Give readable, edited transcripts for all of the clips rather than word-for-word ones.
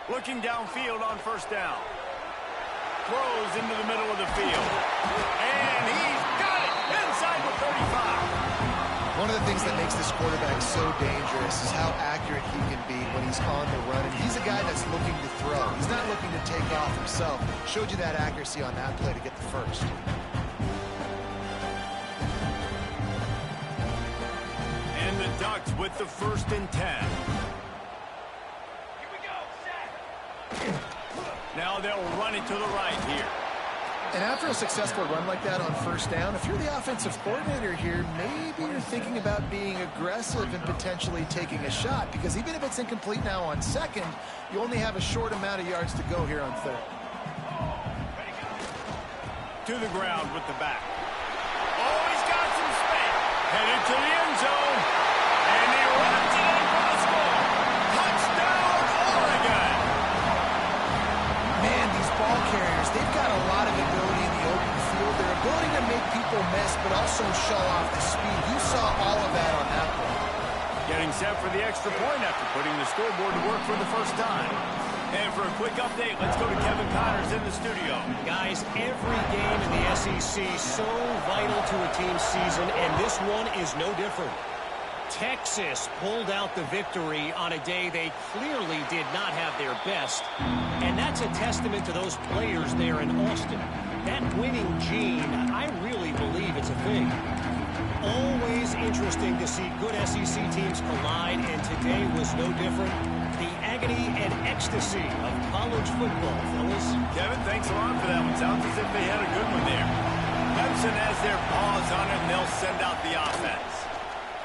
Looking downfield on first down. Throws into the middle of the field. And he's got it inside the 35. One of the things that makes this quarterback so dangerous is how accurate he can be when he's on the run. And he's a guy that's looking to throw. He's not looking to take off himself. Showed you that accuracy on that play to get the first. And the Ducks with the 1st and 10. Now they'll run it to the right here. And after a successful run like that on first down, if you're the offensive coordinator here, maybe you're thinking about being aggressive and potentially taking a shot, because even if it's incomplete now on second, you only have a short amount of yards to go here on third. To the ground with the back. Oh, he's got some space. Headed to the end zone. And he runs it in for the score. Touchdown, Oregon. Man, these ball carriers, they've got a lot of ability in the open field. Their ability to make people miss, but also show off the speed. You saw all of that on that play. Getting set for the extra point after putting the scoreboard to work for the first time. And for a quick update, let's go to Kevin Connors in the studio. Guys, every game in the SEC so vital to a team's season, and this one is no different. Texas pulled out the victory on a day they clearly did not have their best, and that's a testament to those players there in Austin. That winning gene, I really believe it's a thing. Always interesting to see good SEC teams collide, and today was no different. The agony and ecstasy of college football, fellas. Kevin, thanks a lot for that one. Sounds as if they had a good one there. Clemson has their paws on it, and they'll send out the offense.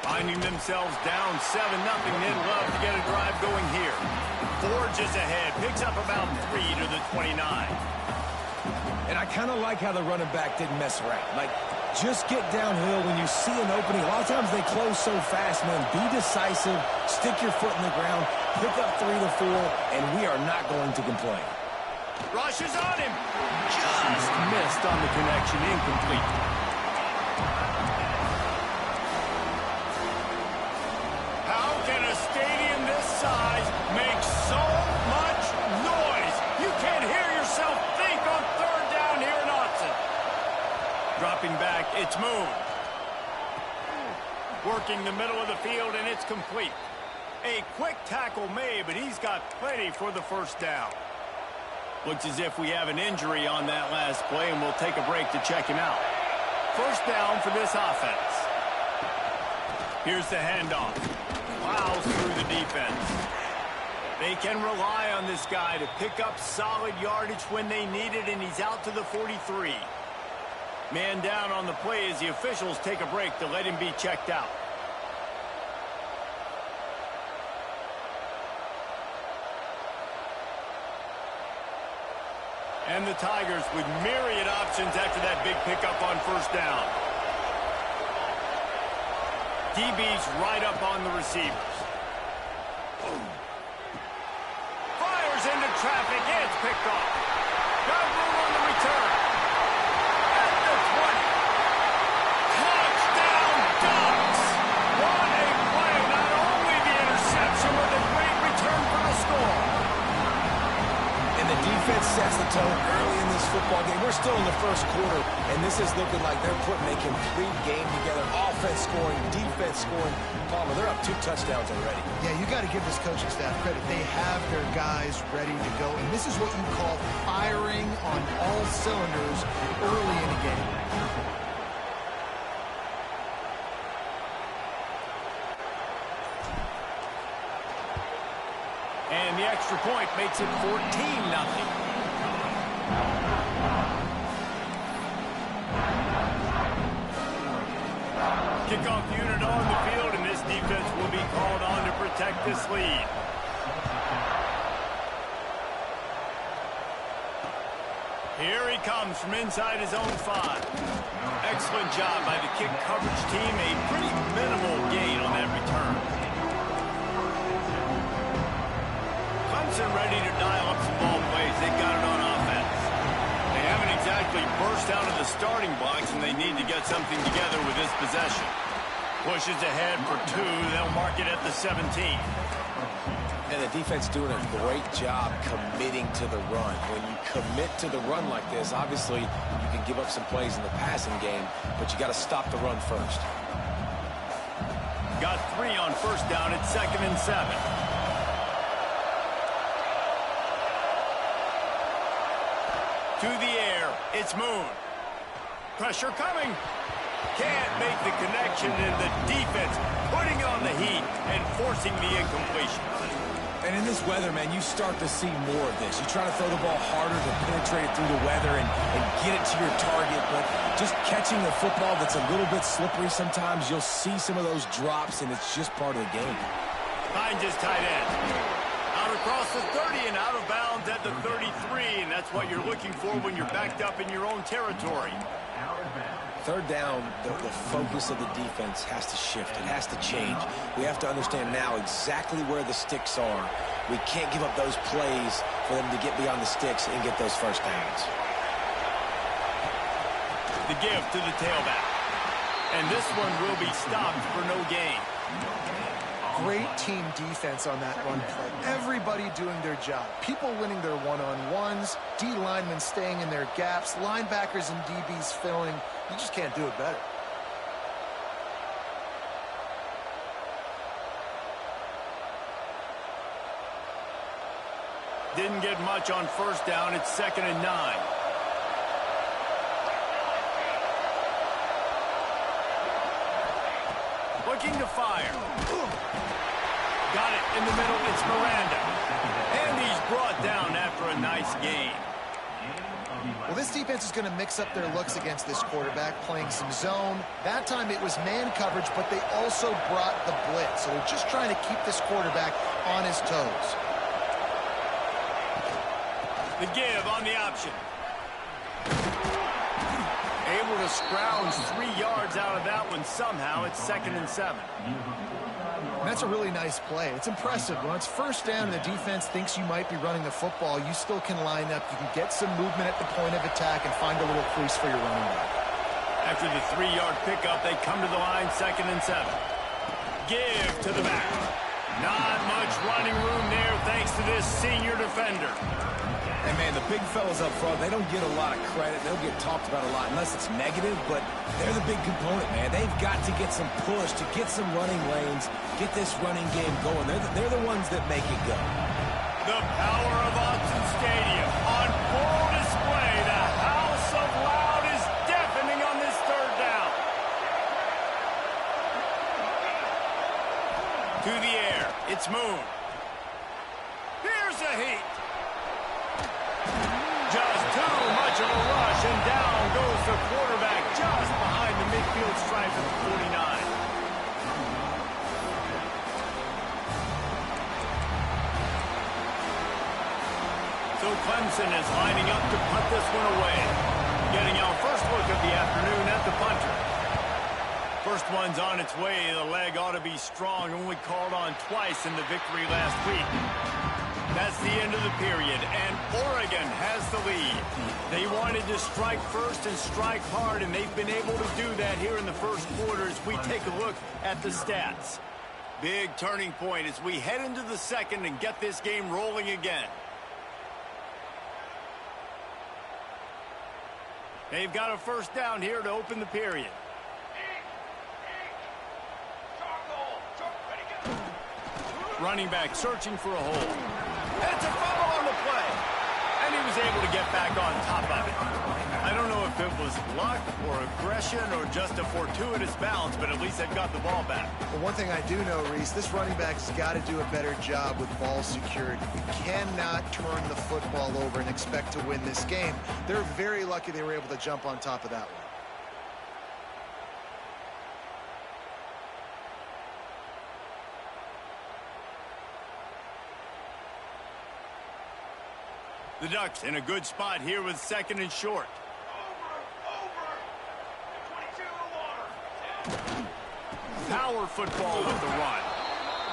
Finding themselves down 7-0, they'd love to get a drive going here. Forges ahead, picks up about 3 to the 29. And I kind of like how the running back didn't mess around. Like, just get downhill when you see an opening. A lot of times they close so fast, man. Be decisive, stick your foot in the ground, pick up 3 to 4, and we are not going to complain. Rushes on him. Just missed on the connection, incomplete. How can a stadium this size make so much noise? You can't hear yourself think on third down here in Austin. Dropping back, it's moved. Working the middle of the field, and it's complete. A quick tackle made, but he's got plenty for the first down. Looks as if we have an injury on that last play, and we'll take a break to check him out. First down for this offense. Here's the handoff. Plows through the defense. They can rely on this guy to pick up solid yardage when they need it, and he's out to the 43. Man down on the play as the officials take a break to let him be checked out. And the Tigers with myriad options after that big pickup on first down. DB's right up on the receivers. Fires into traffic. It's picked off. Got room on the return. At the 20. Touchdown, Ducks! What a play. Not only the interception, but a great return for the score. And the defense sets the tone early in this football game. We're still in the first quarter, and this is looking like they're putting a complete game together. Offense scoring, defense scoring. Palmer, they're up 2 touchdowns already. Yeah, you got to give this coaching staff credit. They have their guys ready to go, and this is what you call firing on all cylinders early in a game. And the extra point makes it 14-0. Kickoff unit on the field, and this defense will be called on to protect this lead. Here he comes from inside his own 5. Excellent job by the kick coverage team. A pretty minimal gain on that return. Clemson ready to dial up some ball plays. They got it on offense. They haven't exactly burst out of the starting blocks, and they need to get something together with this possession. Pushes ahead for 2. They'll mark it at the 17. And the defense doing a great job committing to the run. When you commit to the run like this, obviously you can give up some plays in the passing game, but you got to stop the run first. Got 3 on first down at 2nd and 7. To the air, it's Moon. Pressure coming. Can't make the connection, and the defense putting on the heat and forcing the incompletion. And in this weather, man, you start to see more of this. You try to throw the ball harder to penetrate it through the weather and get it to your target, but just catching a football that's a little bit slippery sometimes, you'll see some of those drops, and it's just part of the game. Finds his tight end. Out across the 30 and out of bounds at the 33, and that's what you're looking for when you're backed up in your own territory. Third down, the focus of the defense has to shift. It has to change. We have to understand now exactly where the sticks are. We can't give up those plays for them to get beyond the sticks and get those first downs. The give to the tailback. And this one will be stopped for no gain. Great team defense on that run play. Everybody doing their job. People winning their one-on-ones, D linemen staying in their gaps, linebackers and DBs filling. You just can't do it better. Didn't get much on first down. It's 2nd and 9. Looking to fire. Got it in the middle. It's Miranda. And he's brought down after a nice gain. Well, this defense is going to mix up their looks against this quarterback, playing some zone. That time it was man coverage, but they also brought the blitz. So they're just trying to keep this quarterback on his toes. The give on the option. Able to scrounge 3 yards out of that one somehow. It's 2nd and 7. And that's a really nice play. It's impressive. When it's first down and the defense thinks you might be running the football, you still can line up. You can get some movement at the point of attack and find a little crease for your running back. After the 3-yard pickup, they come to the line, 2nd and 7. Give to the back. Not much running room there thanks to this senior defender. And, man, the big fellas up front, they don't get a lot of credit. They'll get talked about a lot unless it's negative, but they're the big component, man. They've got to get some push, to get some running lanes, get this running game going. They're the ones that make it go. The power of Autzen Stadium on full display. The house of loud is deafening on this 3rd down. To the air, it's Moon. Here's a heat. Just too much of a rush, and down goes the quarterback just behind the midfield stripe at the 49. So Clemson is lining up to punt this one away. Getting our first look of the afternoon at the punter. First one's on its way. The leg ought to be strong. Only called on twice in the victory last week. That's the end of the period, and Oregon has the lead. They wanted to strike first and strike hard, and they've been able to do that here in the first quarter as we take a look at the stats. Big turning point as we head into the second and get this game rolling again. They've got a first down here to open the period. Running back searching for a hole. It's a fumble on the play. And he was able to get back on top of it. I don't know if it was luck or aggression or just a fortuitous bounce, but at least they've got the ball back. Well, one thing I do know, Reese, this running back's got to do a better job with ball security. You cannot turn the football over and expect to win this game. They're very lucky they were able to jump on top of that one. The Ducks in a good spot here with 2nd and short. Power football with the run.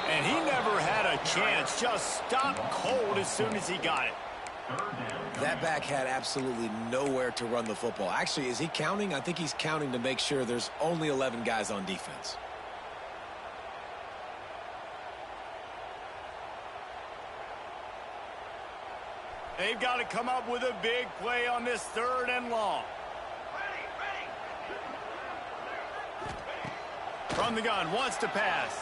And he never had a chance. Just stopped cold as soon as he got it. That back had absolutely nowhere to run the football. Actually, is he counting? I think he's counting to make sure there's only 11 guys on defense. They've got to come up with a big play on this 3rd and long. From the gun, wants to pass.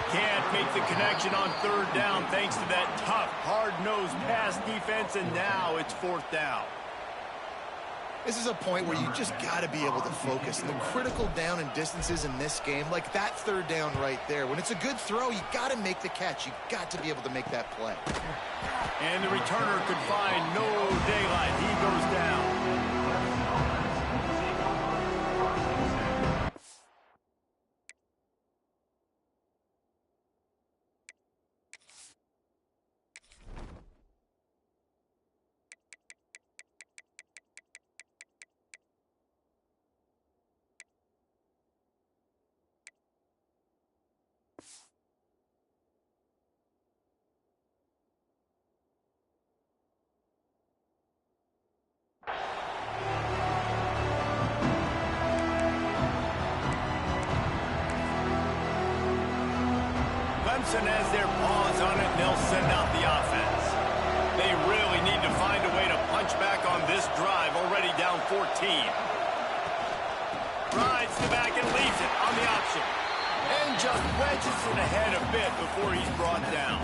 Can't make the connection on 3rd down thanks to that tough, hard-nosed pass defense, and now it's 4th down. This is a point where you just got to be able to focus. The critical down and distances in this game, like that 3rd down right there. When it's a good throw, you got to make the catch. You got to be able to make that play. And the returner could find no daylight. He goes down. Clemson has their paws on it, and they'll send out the offense. They really need to find a way to punch back on this drive, already down 14. Rides the back and leaves it on the option. And just wedges it ahead a bit before he's brought down.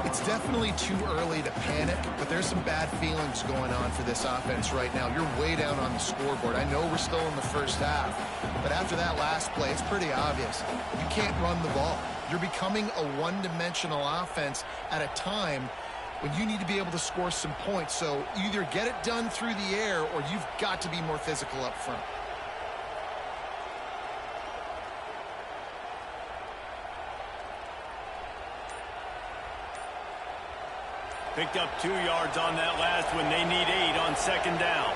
It's definitely too early to panic, but there's some bad feelings going on for this offense right now. You're way down on the scoreboard. I know we're still in the first half, but after that last play, it's pretty obvious. You can't run the ball. You're becoming a one-dimensional offense at a time when you need to be able to score some points. So either get it done through the air or you've got to be more physical up front. Picked up 2 yards on that last one. They need 8 on 2nd down.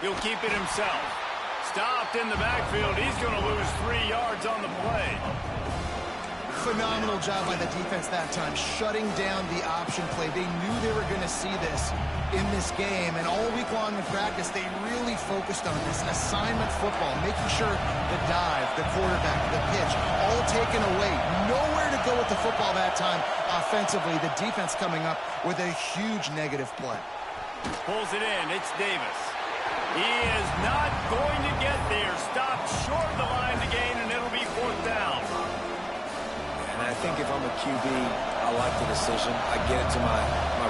He'll keep it himself. Stopped in the backfield. He's going to lose 3 yards on the play. Phenomenal job by the defense that time, shutting down the option play. They knew they were going to see this in this game, and all week long in practice, they really focused on this assignment football, making sure the dive, the quarterback, the pitch, all taken away. Nowhere to go with the football that time offensively. The defense coming up with a huge negative play. Pulls it in. It's Davis. He is not going to get there. Stopped short of the line to gain, and it'll be 4th down. And I think if I'm a QB, I like the decision. I get it to my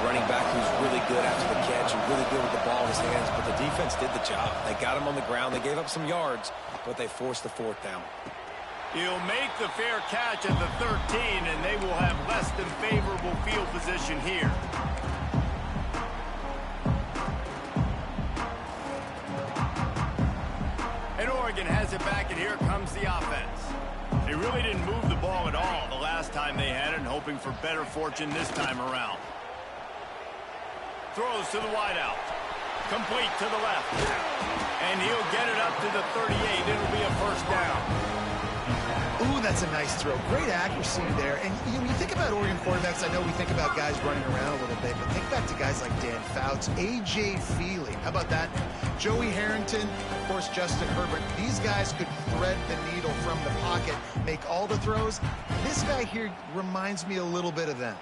running back who's really good after the catch and really good with the ball in his hands, but the defense did the job. They got him on the ground. They gave up some yards, but they forced the 4th down. He'll make the fair catch at the 13, and they will have less than favorable field position here. And Oregon has it back, and here comes the offense. They really didn't move the ball at all the last time they had it, and hoping for better fortune this time around. Throws to the wideout. Complete to the left. And he'll get it up to the 38. It'll be a 1st down. Ooh, that's a nice throw. Great accuracy there. And you think about Oregon quarterbacks, I know we think about guys running around a little bit, but think back to guys like Dan Fouts, A.J. Feely. How about that? Joey Harrington, of course, Justin Herbert. These guys could thread the needle from the pocket, make all the throws. This guy here reminds me a little bit of them.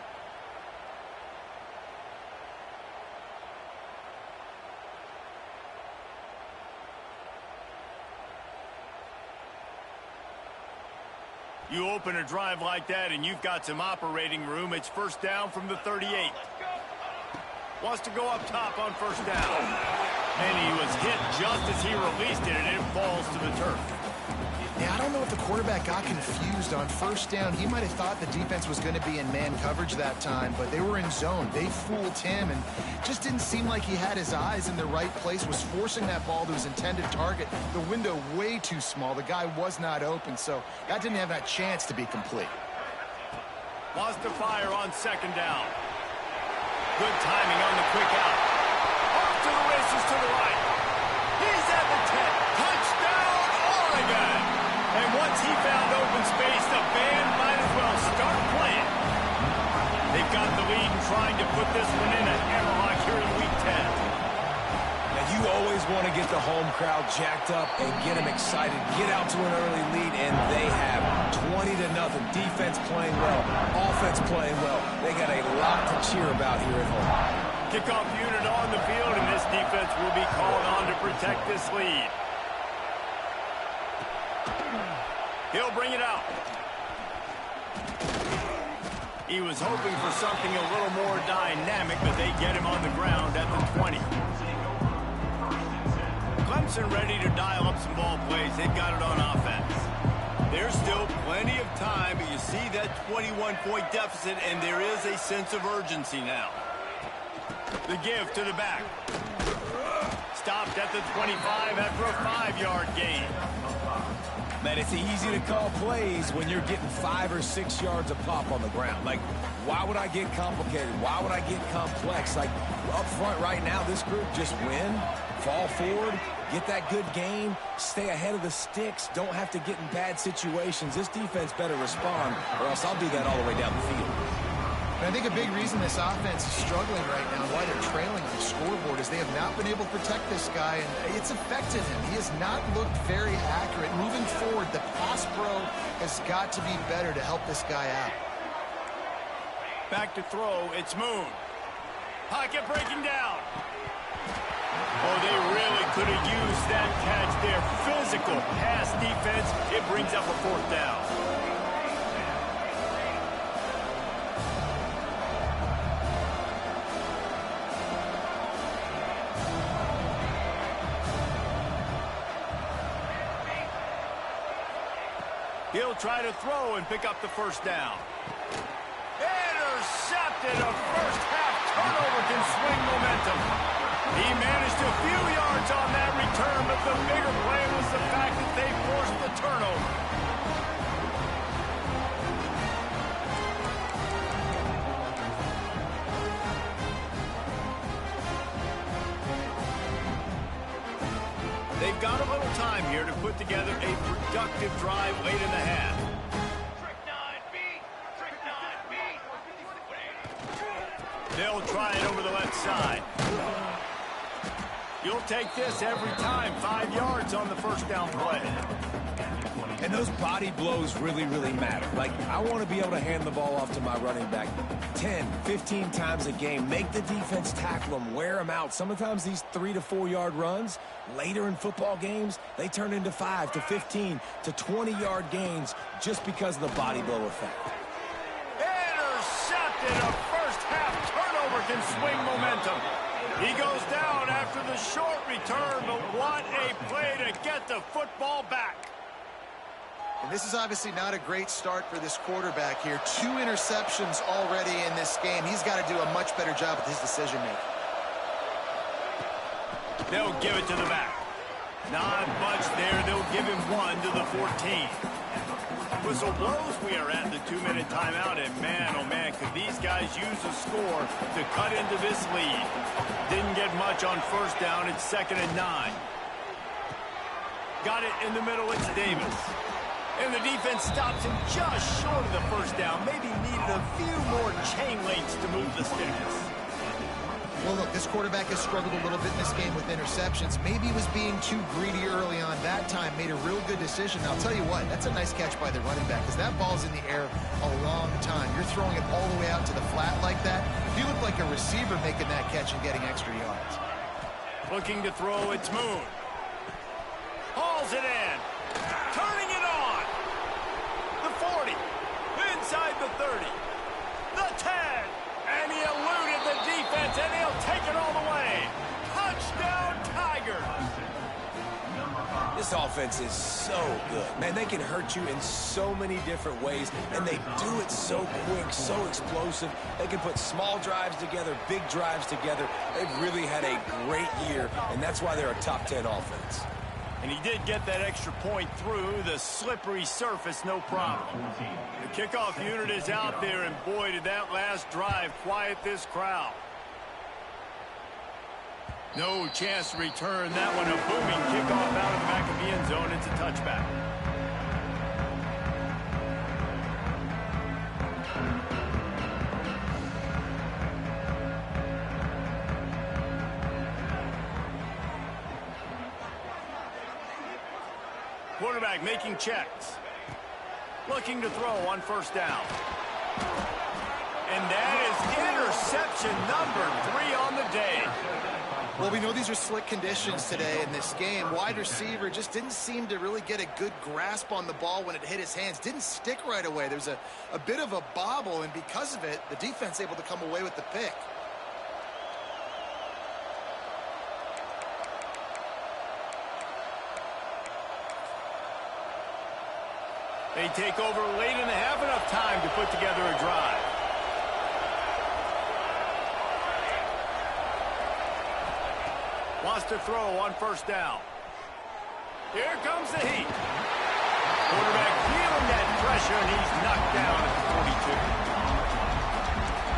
You open a drive like that and you've got some operating room. It's 1st down from the 38. Wants to go up top on 1st down. And he was hit just as he released it, and it falls to the turf. Yeah, I don't know if the quarterback got confused on 1st down. He might have thought the defense was going to be in man coverage that time, but they were in zone. They fooled him and just didn't seem like he had his eyes in the right place, was forcing that ball to his intended target. The window way too small. The guy was not open, so that didn't have that chance to be complete. Wants to fire on 2nd down. Good timing on the quick out. Off to the races to the right. He's at the 10. Touchdown, Oregon! And once he found open space, the band might as well start playing. They've got the lead and trying to put this one in at Hammerlock here in Week 10. Now, you always want to get the home crowd jacked up and get them excited, get out to an early lead, and they have 20-0. Defense playing well. Offense playing well. They got a lot to cheer about here at home. Kickoff unit on the field, and this defense will be called on to protect this lead. He'll bring it out. He was hoping for something a little more dynamic, but they get him on the ground at the 20. Clemson ready to dial up some ball plays. They've got it on offense. There's still plenty of time, but you see that 21-point deficit, and there is a sense of urgency now. The give to the back. Stopped at the 25 after a 5-yard gain. Man, it's easy to call plays when you're getting 5 or 6 yards a pop on the ground. Like, why would I get complicated? Why would I get complex? Like, up front right now, this group just win, fall forward, get that good game, stay ahead of the sticks, don't have to get in bad situations. This defense better respond, or else I'll do that all the way down the field. And I think a big reason this offense is struggling right now, why they're trailing on the scoreboard, is they have not been able to protect this guy, and it's affected him. He has not looked very accurate. Moving forward, the pass pro has got to be better to help this guy out. Back to throw, it's Moon. Pocket breaking down. Oh, they really could have used that catch there. Physical pass defense. It brings up a 4th down. He'll try to throw and pick up the 1st down. Intercepted. A first-half turnover can swing momentum. He managed a few yards on that return, but the bigger play was the fact that they forced the turnover. They've got a little time here to put together a productive drive late in the half. They'll try it over the left side. You'll take this every time. 5 yards on the 1st down play. And those body blows really, really matter. Like, I want to be able to hand the ball off to my running back 10, 15 times a game. Make the defense tackle them, wear them out. Sometimes these 3 to 4 yard runs, later in football games, they turn into 5 to 15 to 20-yard gains just because of the body blow effect. Intercepted. A first-half turnover can swing momentum. He goes down after the short return, but what a play to get the football back. And this is obviously not a great start for this quarterback here. 2 interceptions already in this game. He's got to do a much better job with his decision-making. They'll give it to the back. Not much there. They'll give him 1 to the 14. Whistle blows. We are at the 2-minute timeout, and man, oh man, could these guys use a score to cut into this lead. Didn't get much on 1st down. It's 2nd and 9. Got it in the middle. It's Davis. And the defense stops him just short of the 1st down. Maybe needed a few more chain links to move the sticks. Well, look, this quarterback has struggled a little bit in this game with interceptions. Maybe he was being too greedy early on. That time made a real good decision. I'll tell you what, that's a nice catch by the running back, because that ball's in the air a long time. You're throwing it all the way out to the flat like that. You look like a receiver making that catch and getting extra yards. Looking to throw, it's Moon. Hauls it in. Turning it on. The 40. Inside the 30. The 10. And he eluded the defense, and he'll take it all the way. Touchdown, Tigers. This offense is so good. Man, they can hurt you in so many different ways, and they do it so quick, so explosive. They can put small drives together, big drives together. They've really had a great year, and that's why they're a top 10 offense. And he did get that extra point through the slippery surface, no problem. The kickoff unit is out there, and boy, did that last drive quiet this crowd. No chance to return that one. A booming kickoff out of the back of the end zone. It's a touchback. Quarterback making checks. Looking to throw on first down. And that is interception number 3 on the day. Well, we know these are slick conditions today in this game. Wide receiver just didn't seem to really get a good grasp on the ball when it hit his hands. Didn't stick right away. There's a bit of a bobble, and because of it, the defense able to come away with the pick. They take over late in the half, enough time to put together a drive. Wants to throw on first down. Here comes the heat. Quarterback feeling that pressure, and he's knocked down at the 42.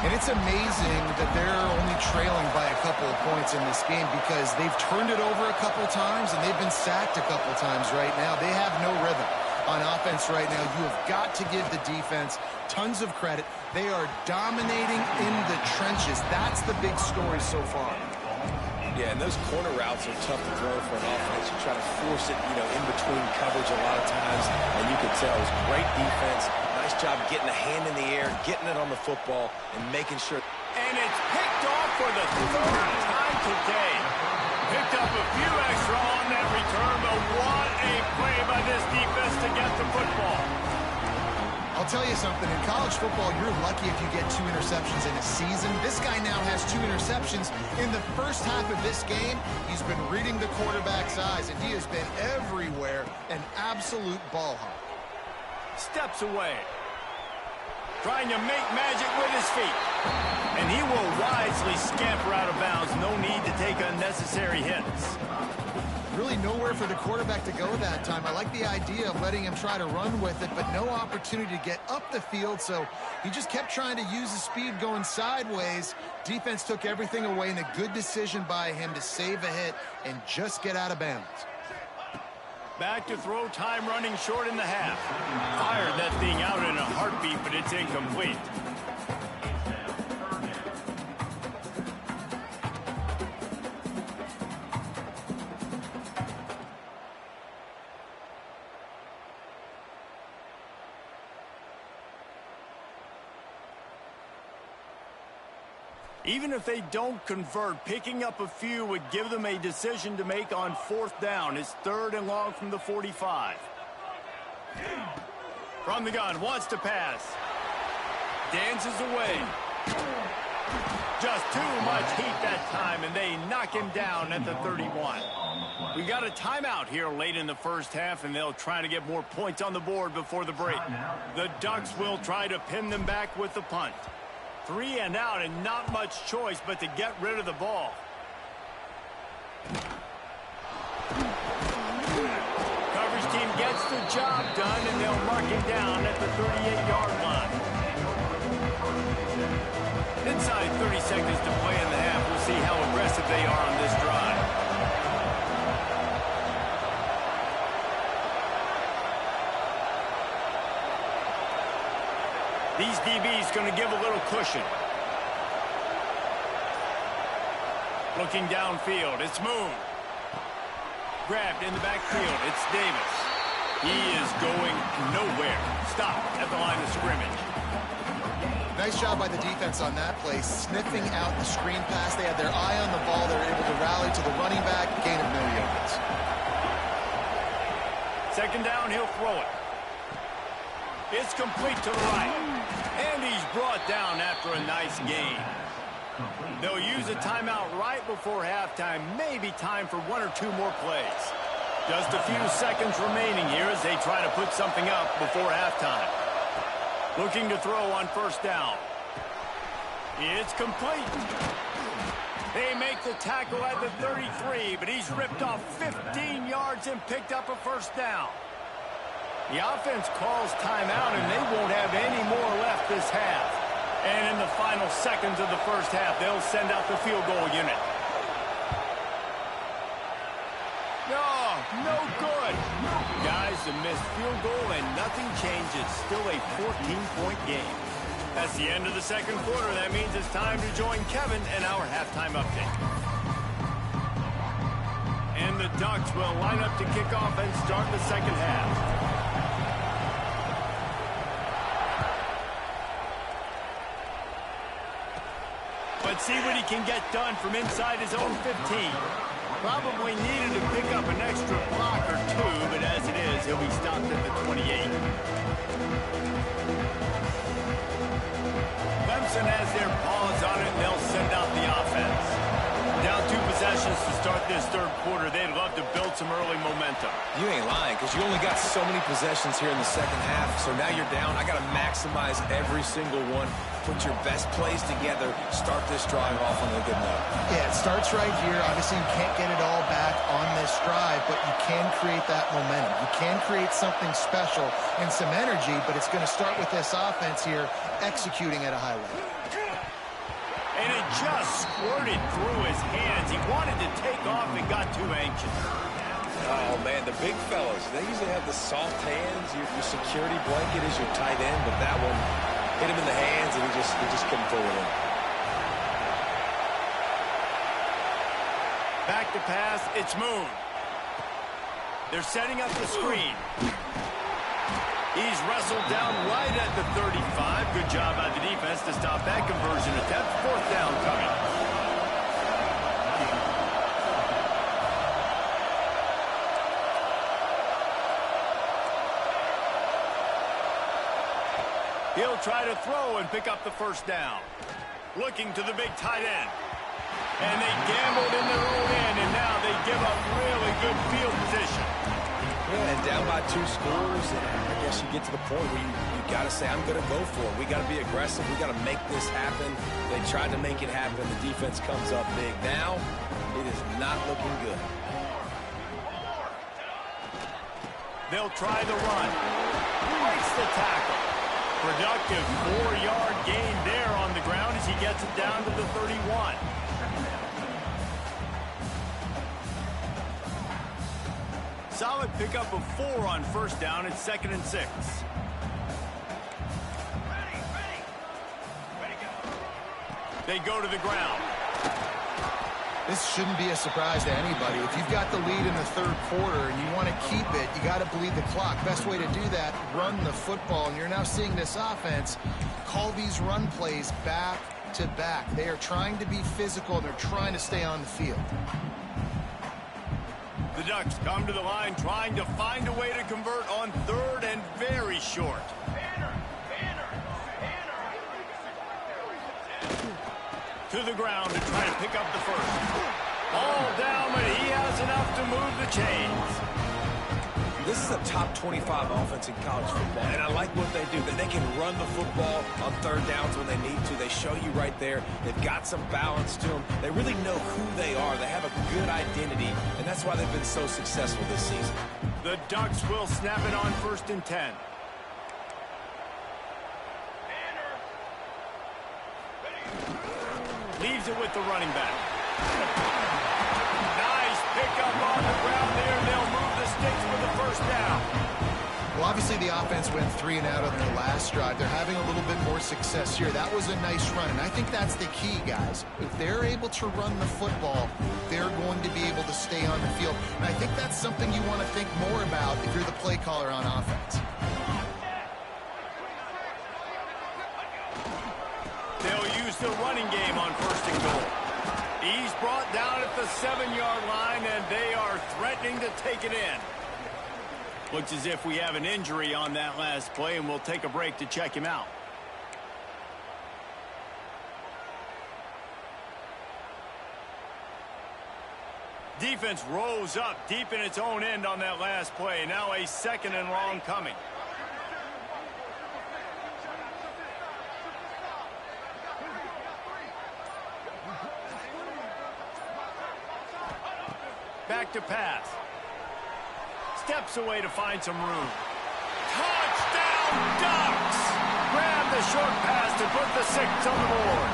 And it's amazing that they're only trailing by a couple of points in this game because they've turned it over a couple times and they've been sacked a couple times right now. They have no rhythm on offense right now. You have got to give the defense tons of credit. They are dominating in the trenches. That's the big story so far. Yeah, and those corner routes are tough to throw for an offense. You try to force it, in between coverage a lot of times, and you can tell it's great defense. Nice job getting a hand in the air, getting it on the football, and making sure. And it's picked off for the 3rd time today. Picked up a few extra on that return, but what a play by this defense to get the football. I'll tell you something, in college football, you're lucky if you get 2 interceptions in a season. This guy now has 2 interceptions. In the first half of this game, he's been reading the quarterback's eyes, and he has been everywhere, an absolute ball hawk. Steps away. Trying to make magic with his feet. And he will wisely scamper out of bounds. No need to take unnecessary hits. Really nowhere for the quarterback to go that time. I like the idea of letting him try to run with it, but no opportunity to get up the field, so he just kept trying to use his speed going sideways. Defense took everything away, and a good decision by him to save a hit and just get out of bounds. Back to throw, time running short in the half. Fired that thing out in a heartbeat, but it's incomplete. Even if they don't convert, picking up a few would give them a decision to make on 4th down. It's 3rd and long from the 45. From the gun, wants to pass. Dances away. Just too much heat that time, and they knock him down at the 31. We got a timeout here late in the first half, and they'll try to get more points on the board before the break. The Ducks will try to pin them back with the punt. 3 and out, and not much choice but to get rid of the ball. Coverage team gets the job done, and they'll mark him down at the 38-yard line. Inside 30 seconds to play in the half. We'll see how aggressive they are on this drive. These DBs going to give a little cushion. Looking downfield, it's Moon. Grabbed in the backfield, it's Davis. He is going nowhere. Stop at the line of scrimmage. Nice job by the defense on that play, sniffing out the screen pass. They had their eye on the ball. They were able to rally to the running back, gain of no yards. 2nd down, he'll throw it. It's complete to the right. And he's brought down after a nice gain. They'll use a timeout right before halftime. Maybe time for 1 or 2 more plays. Just a few seconds remaining here as they try to put something up before halftime. Looking to throw on 1st down. It's complete. They make the tackle at the 33, but he's ripped off 15 yards and picked up a 1st down. The offense calls timeout, and they won't have any more left this half. And in the final seconds of the first half, they'll send out the field goal unit. No good. Guys, a missed field goal, and nothing changes. Still a 14-point game. That's the end of the 2nd quarter. That means it's time to join Kevin in our halftime update. And the Ducks will line up to kick off and start the 2nd half. Let's see what he can get done from inside his own 15. Probably needed to pick up an extra block or two, but as it is, he'll be stopped at the 28. Clemson has their paws on it, and they'll send out the offense. Down 2 possessions to start this third quarter. They'd love to build some early momentum. You ain't lying, because you only got so many possessions here in the second half, so now you're down. I got to maximize every single one. Put your best plays together. Start this drive off on a good note. Yeah, it starts right here. Obviously, you can't get it all back on this drive, but you can create that momentum. You can create something special and some energy, but it's going to start with this offense here executing at a high level. And it just squirted through his hands. He wanted to take off and got too anxious. Oh, man, the big fellas, they usually have the soft hands. Your security blanket is your tight end, but that one hit him in the hands, and he just couldn't pull it in. Back to pass, it's Moon. They're setting up the screen. He's wrestled down right at the 35. Good job by the defense to stop that conversion attempt. 4th down coming. He'll try to throw and pick up the first down. Looking to the big tight end. And they gambled in their own end, and now they give up really good field position. Yeah, and down by 2 scores, and I guess you get to the point where you got to say, I'm going to go for it. We got to be aggressive. We got to make this happen. They tried to make it happen. The defense comes up big. Now, it is not looking good. They'll try the run. Breaks the tackle. Productive 4-yard gain there on the ground as he gets it down to the 31. Solid pickup of 4 on first down. It's 2nd and 6. They go to the ground. This shouldn't be a surprise to anybody. If you've got the lead in the third quarter and you want to keep it, you got to bleed the clock. Best way to do that, run the football. And you're now seeing this offense call these run plays back to back. They are trying to be physical. They're trying to stay on the field. The Ducks come to the line trying to find a way to convert on 3rd and very short. To the ground to try to pick up the first. All down, but he has enough to move the chains. This is a top 25 offense in college football, and I like what they do. That they can run the football on 3rd downs when they need to. They show you right there. They've got some balance to them. They really know who they are. They have a good identity, and that's why they've been so successful this season. The Ducks will snap it on 1st and 10. Leaves it with the running back. Nice pickup on the ground there. They'll move the sticks for the first down. Well, obviously the offense went 3 and out on their last drive. They're having a little bit more success here. That was a nice run, and I think that's the key, guys. If they're able to run the football, they're going to be able to stay on the field. And I think that's something you want to think more about if you're the play caller on offense. They'll use the running game on 1st and goal. He's brought down at the 7-yard line, and they are threatening to take it in. Looks as if we have an injury on that last play, and we'll take a break to check him out. Defense rose up deep in its own end on that last play. Now a 2nd and long coming. Back to pass. Steps away to find some room. Touchdown, Ducks! Grab the short pass to put the 6 on the board.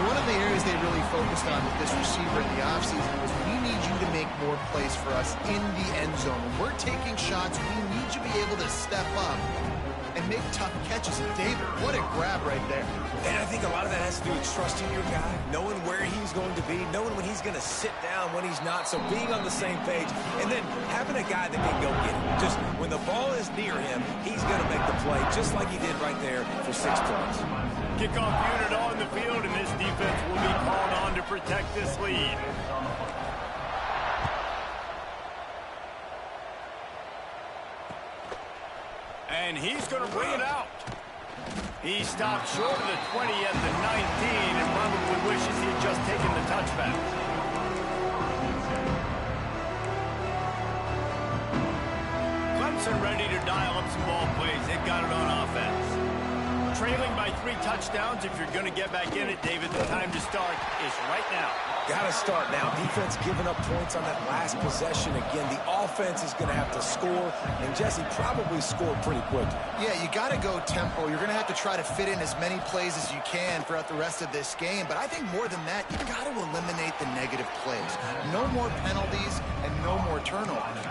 One of the areas they really focused on with this receiver in the offseason was we need you to make more plays for us in the end zone. When we're taking shots, we need you to be able to step up and make tough catches. And David, what a grab right there. And I think a lot of that has to do with trusting your guy, knowing where he's going to be, knowing when he's going to sit down, when he's not, so being on the same page, and then having a guy that can go get it. Just when the ball is near him, he's going to make the play, just like he did right there for 6 points. Kickoff unit on the field, and this defense will be called on to protect this lead. And he's going to bring it out. He stopped short of the 20 at the 19 and probably wishes he had just taken the touchback. Clemson ready to dial up some ball plays. They've got it on offense. Trailing by 3 touchdowns. If you're going to get back in it, David, the time to start is right now. Got to start now. Defense giving up points on that last possession. Again, the offense is going to have to score, and Jesse probably scored pretty quickly. Yeah, you got to go tempo. You're going to have to try to fit in as many plays as you can throughout the rest of this game. But I think more than that, you got to eliminate the negative plays. No more penalties and no more turnovers.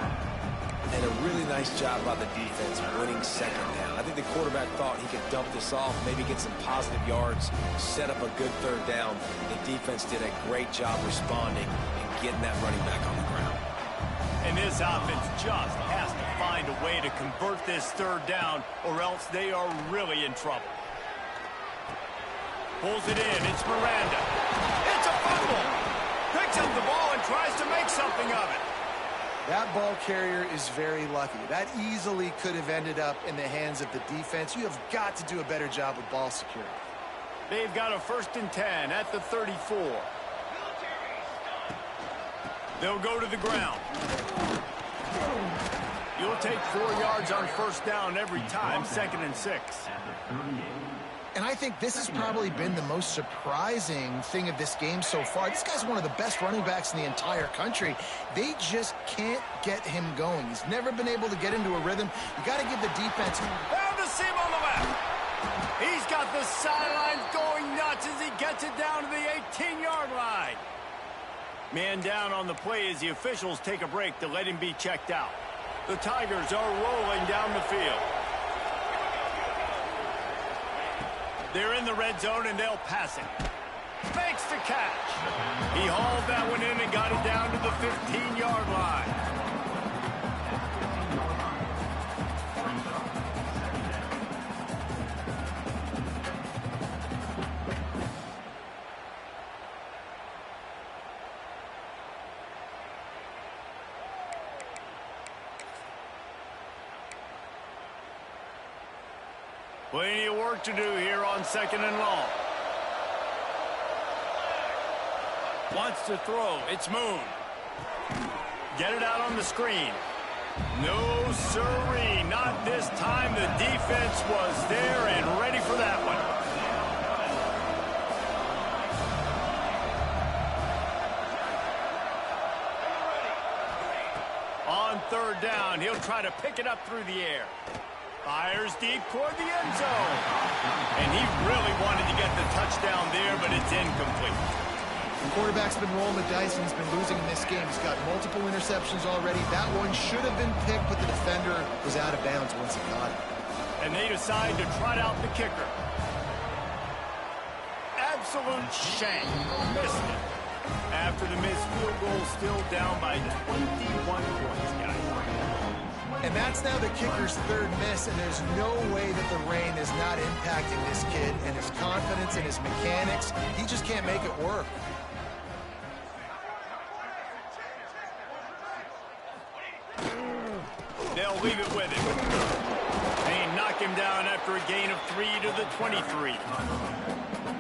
And a really nice job by the defense winning second down. I think the quarterback thought he could dump this off, maybe get some positive yards, set up a good third down. The defense did a great job responding and getting that running back on the ground. And this offense just has to find a way to convert this third down, or else they are really in trouble. Pulls it in. It's Miranda. It's a fumble. Picks up the ball and tries to make something of it. That ball carrier is very lucky. That easily could have ended up in the hands of the defense. You have got to do a better job with ball security. They've got a 1st and 10 at the 34. They'll go to the ground. You'll take 4 yards on 1st down every time, 2nd and 6. And I think this has probably been the most surprising thing of this game so far. This guy's one of the best running backs in the entire country. They just can't get him going. He's never been able to get into a rhythm. You got to give the defense. Found the seam on the left. He's got the sidelines going nuts as he gets it down to the 18-yard line. Man down on the play as the officials take a break to let him be checked out. The Tigers are rolling down the field. They're in the red zone, and they'll pass it. Makes the catch. He hauled that one in and got it down to the 15-yard line. Plenty of work to do here on 2nd and long. Wants to throw. It's Moon. Get it out on the screen. No siree. Not this time. The defense was there and ready for that one. On 3rd down, he'll try to pick it up through the air. Fires deep toward the end zone. And he really wanted to get the touchdown there, but it's incomplete. The quarterback's been rolling the dice, and he's been losing in this game. He's got multiple interceptions already. That one should have been picked, but the defender was out of bounds once he caught it. And they decide to trot out the kicker. Absolute shank. Missed it. After the missed field goal, still down by 21 points, guys. And that's now the kicker's 3rd miss, and there's no way that the rain is not impacting this kid and his confidence and his mechanics. He just can't make it work. They'll leave it with him. They knock him down after a gain of 3 to the 23.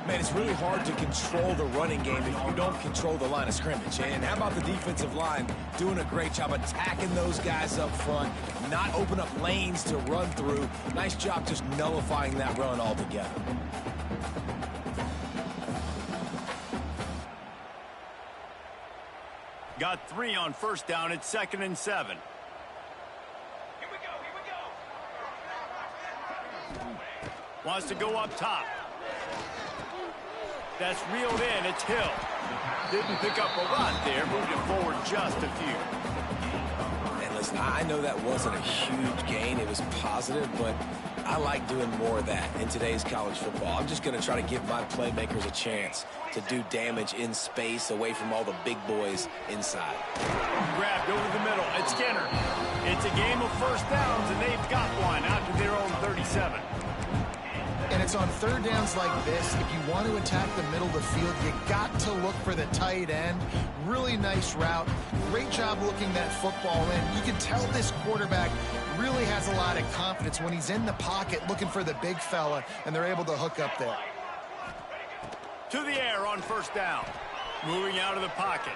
Man, it's really hard to control the running game if you don't control the line of scrimmage. And how about the defensive line doing a great job attacking those guys up front, not open up lanes to run through. Nice job just nullifying that run altogether. Got 3 on 1st down. It's 2nd and 7. Wants to go up top. That's reeled in. It's Hill. Didn't pick up a lot there. Moved it forward just a few. And listen, I know that wasn't a huge gain. It was positive, but I like doing more of that in today's college football. I'm just going to try to give my playmakers a chance to do damage in space away from all the big boys inside. Grabbed over the middle. It's Skinner. It's a game of 1st downs, and they've got one out to their own 37. And It's on third downs like this. If you want to attack the middle of the field, you got to look for the tight end. Really nice route. Great job looking that football in. You can tell this quarterback really has a lot of confidence when he's in the pocket looking for the big fella, and they're able to hook up there. To the air on first down. Moving out of the pocket.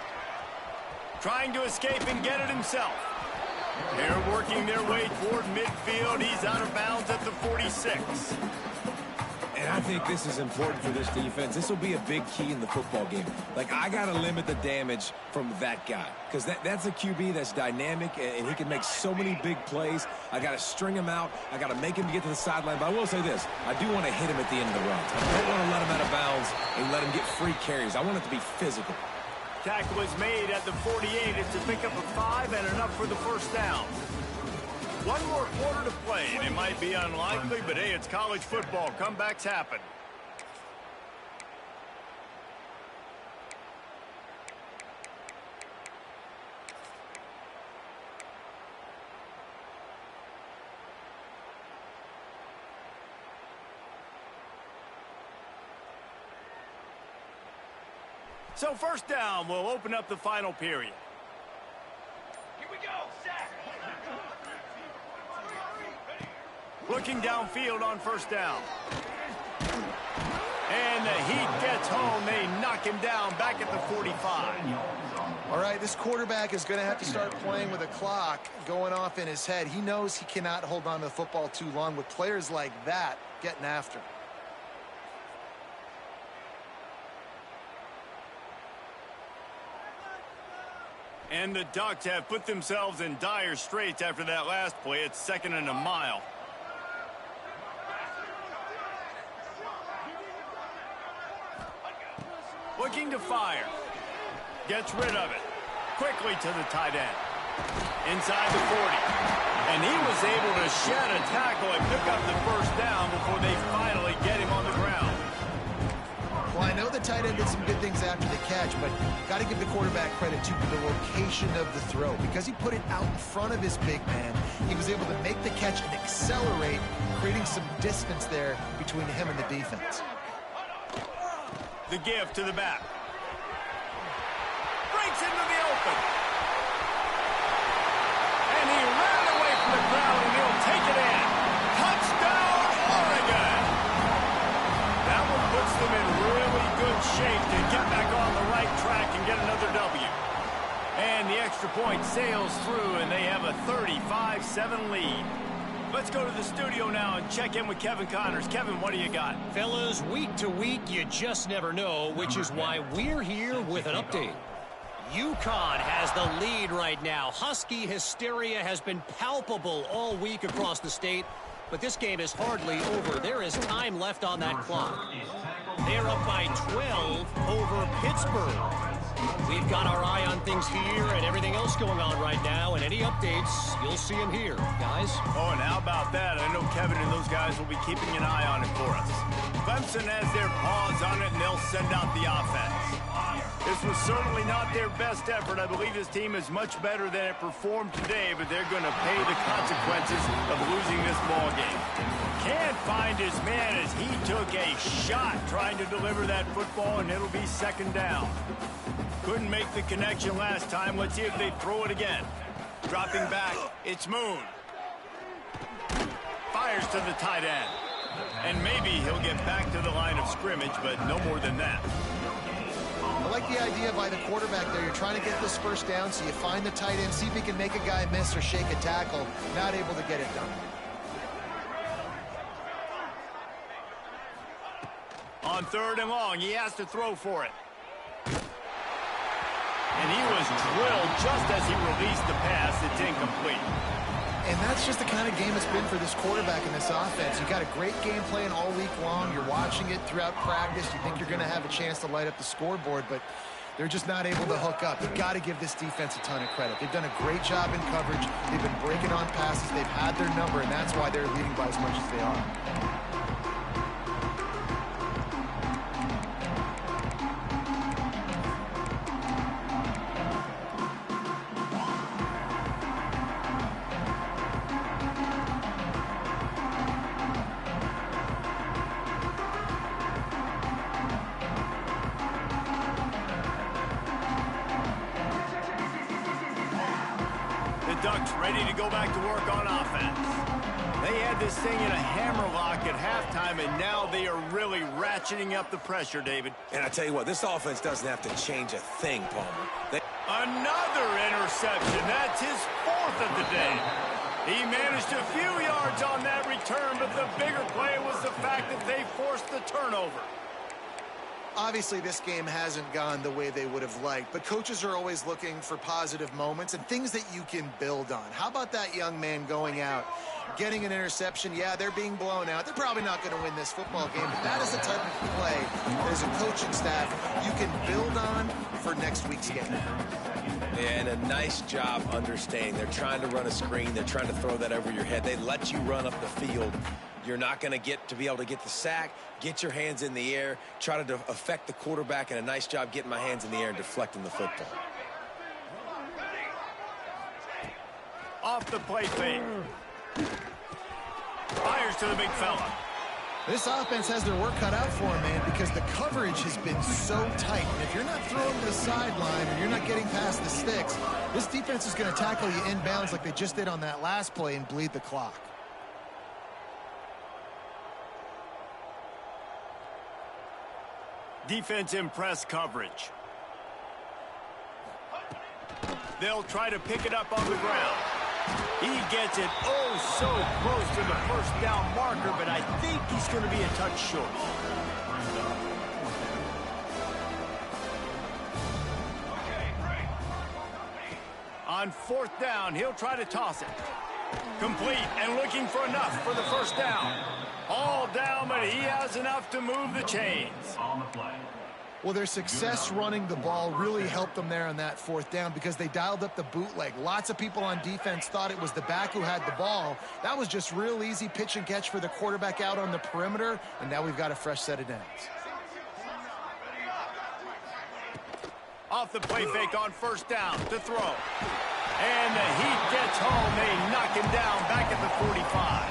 Trying to escape and get it himself. They're working their way toward midfield. He's out of bounds at the 46. And I think this is important for this defense. This will be a big key in the football game. Like, I got to limit the damage from that guy. Because that's a QB that's dynamic, and he can make so many big plays. I got to string him out. I got to make him get to the sideline. But I will say this. I do want to hit him at the end of the run. I don't want to let him out of bounds and let him get free carries. I want it to be physical. Tackle is made at the 48. It's a pickup of 5 and enough for the first down. One more quarter to play, and it might be unlikely, but hey, it's college football. Comebacks happen. So first down will open up the final period. Here we go, set. Looking downfield on first down. And the heat gets home. They knock him down back at the 45. All right, this quarterback is going to have to start playing with a clock going off in his head. He knows he cannot hold on to the football too long with players like that getting after him. And the Ducks have put themselves in dire straits after that last play. It's 2nd and a mile. Looking to fire. Gets rid of it. Quickly to the tight end. Inside the 40. And he was able to shed a tackle and pick up the first down before they finally get him on the ground. Well, I know the tight end did some good things after the catch, but got to give the quarterback credit to the location of the throw. Because he put it out in front of his big man, he was able to make the catch and accelerate, creating some distance there between him and the defense. The give to the back. Breaks into the open. And he ran away from the crowd, and he'll take it in. Touchdown, Oregon! That one puts them in really good shape to get back on the right track and get another W. And the extra point sails through, and they have a 35-7 lead. Let's go to the studio now and check in with Kevin Connors. Kevin, what do you got? Fellas, week to week, you just never know, which is why we're here with an update. UConn has the lead right now. Husky hysteria has been palpable all week across the state, but this game is hardly over. There is time left on that clock. They're up by 12 over Pittsburgh. We've got our eye on things here and everything else going on right now, and any updates, you'll see them here, guys. Oh, and how about that? I know Kevin and those guys will be keeping an eye on it for us. Clemson has their paws on it, and they'll send out the offense. This was certainly not their best effort. I believe this team is much better than it performed today, but they're going to pay the consequences of losing this ball game. Can't find his man as he took a shot trying to deliver that football, and it'll be 2nd down. Couldn't make the connection last time. Let's see if they throw it again. Dropping back, it's Moon. Fires to the tight end. And maybe he'll get back to the line of scrimmage, but no more than that. I like the idea by the quarterback there. You're trying to get this first down, so you find the tight end, see if he can make a guy miss or shake a tackle. Not able to get it done. On 3rd and long, he has to throw for it. And he was drilled just as he released the pass. It's incomplete. And that's just the kind of game it's been for this quarterback in this offense. You got a great game plan all week long. You're watching it throughout practice. You think you're going to have a chance to light up the scoreboard, but they're just not able to hook up. You've got to give this defense a ton of credit. They've done a great job in coverage. They've been breaking on passes. They've had their number, and that's why they're leading by as much as they are. Ducks ready to go back to work on offense. They had this thing in a hammerlock at halftime, and now they are really ratcheting up the pressure, David. And I tell you what, this offense doesn't have to change a thing, Palmer. Another interception. That's his 4th of the day. He managed a few yards on that return, but the bigger play was the fact that they forced the turnover. Obviously, this game hasn't gone the way they would have liked, but coaches are always looking for positive moments and things that you can build on. How about that young man going out, getting an interception? Yeah, they're being blown out. They're probably not going to win this football game, but that is the type of play as a coaching staff you can build on for next week's game. And a nice job understanding. They're trying to run a screen. They're trying to throw that over your head. They let you run up the field. You're not going to be able to get the sack, get your hands in the air, try to affect the quarterback, and a nice job getting my hands in the air and deflecting the football. Off the play fake. Fires to the big fella. This offense has their work cut out for them, man, because the coverage has been so tight. And if you're not throwing to the sideline or you're not getting past the sticks, this defense is going to tackle you inbounds like they just did on that last play and bleed the clock. Defense in press coverage. They'll try to pick it up on the ground. He gets it so close to the first down marker, but I think he's going to be a touch short. On 4th down, he'll try to toss it. Complete and looking for enough for the first down. All down, but he has enough to move the chains. Well, their success running the ball really helped them there on that 4th down because they dialed up the bootleg. Lots of people on defense thought it was the back who had the ball. That was just real easy pitch and catch for the quarterback out on the perimeter, and now we've got a fresh set of downs. Off the play fake on 1st down to throw. And the heat gets home. They knock him down back at the 45.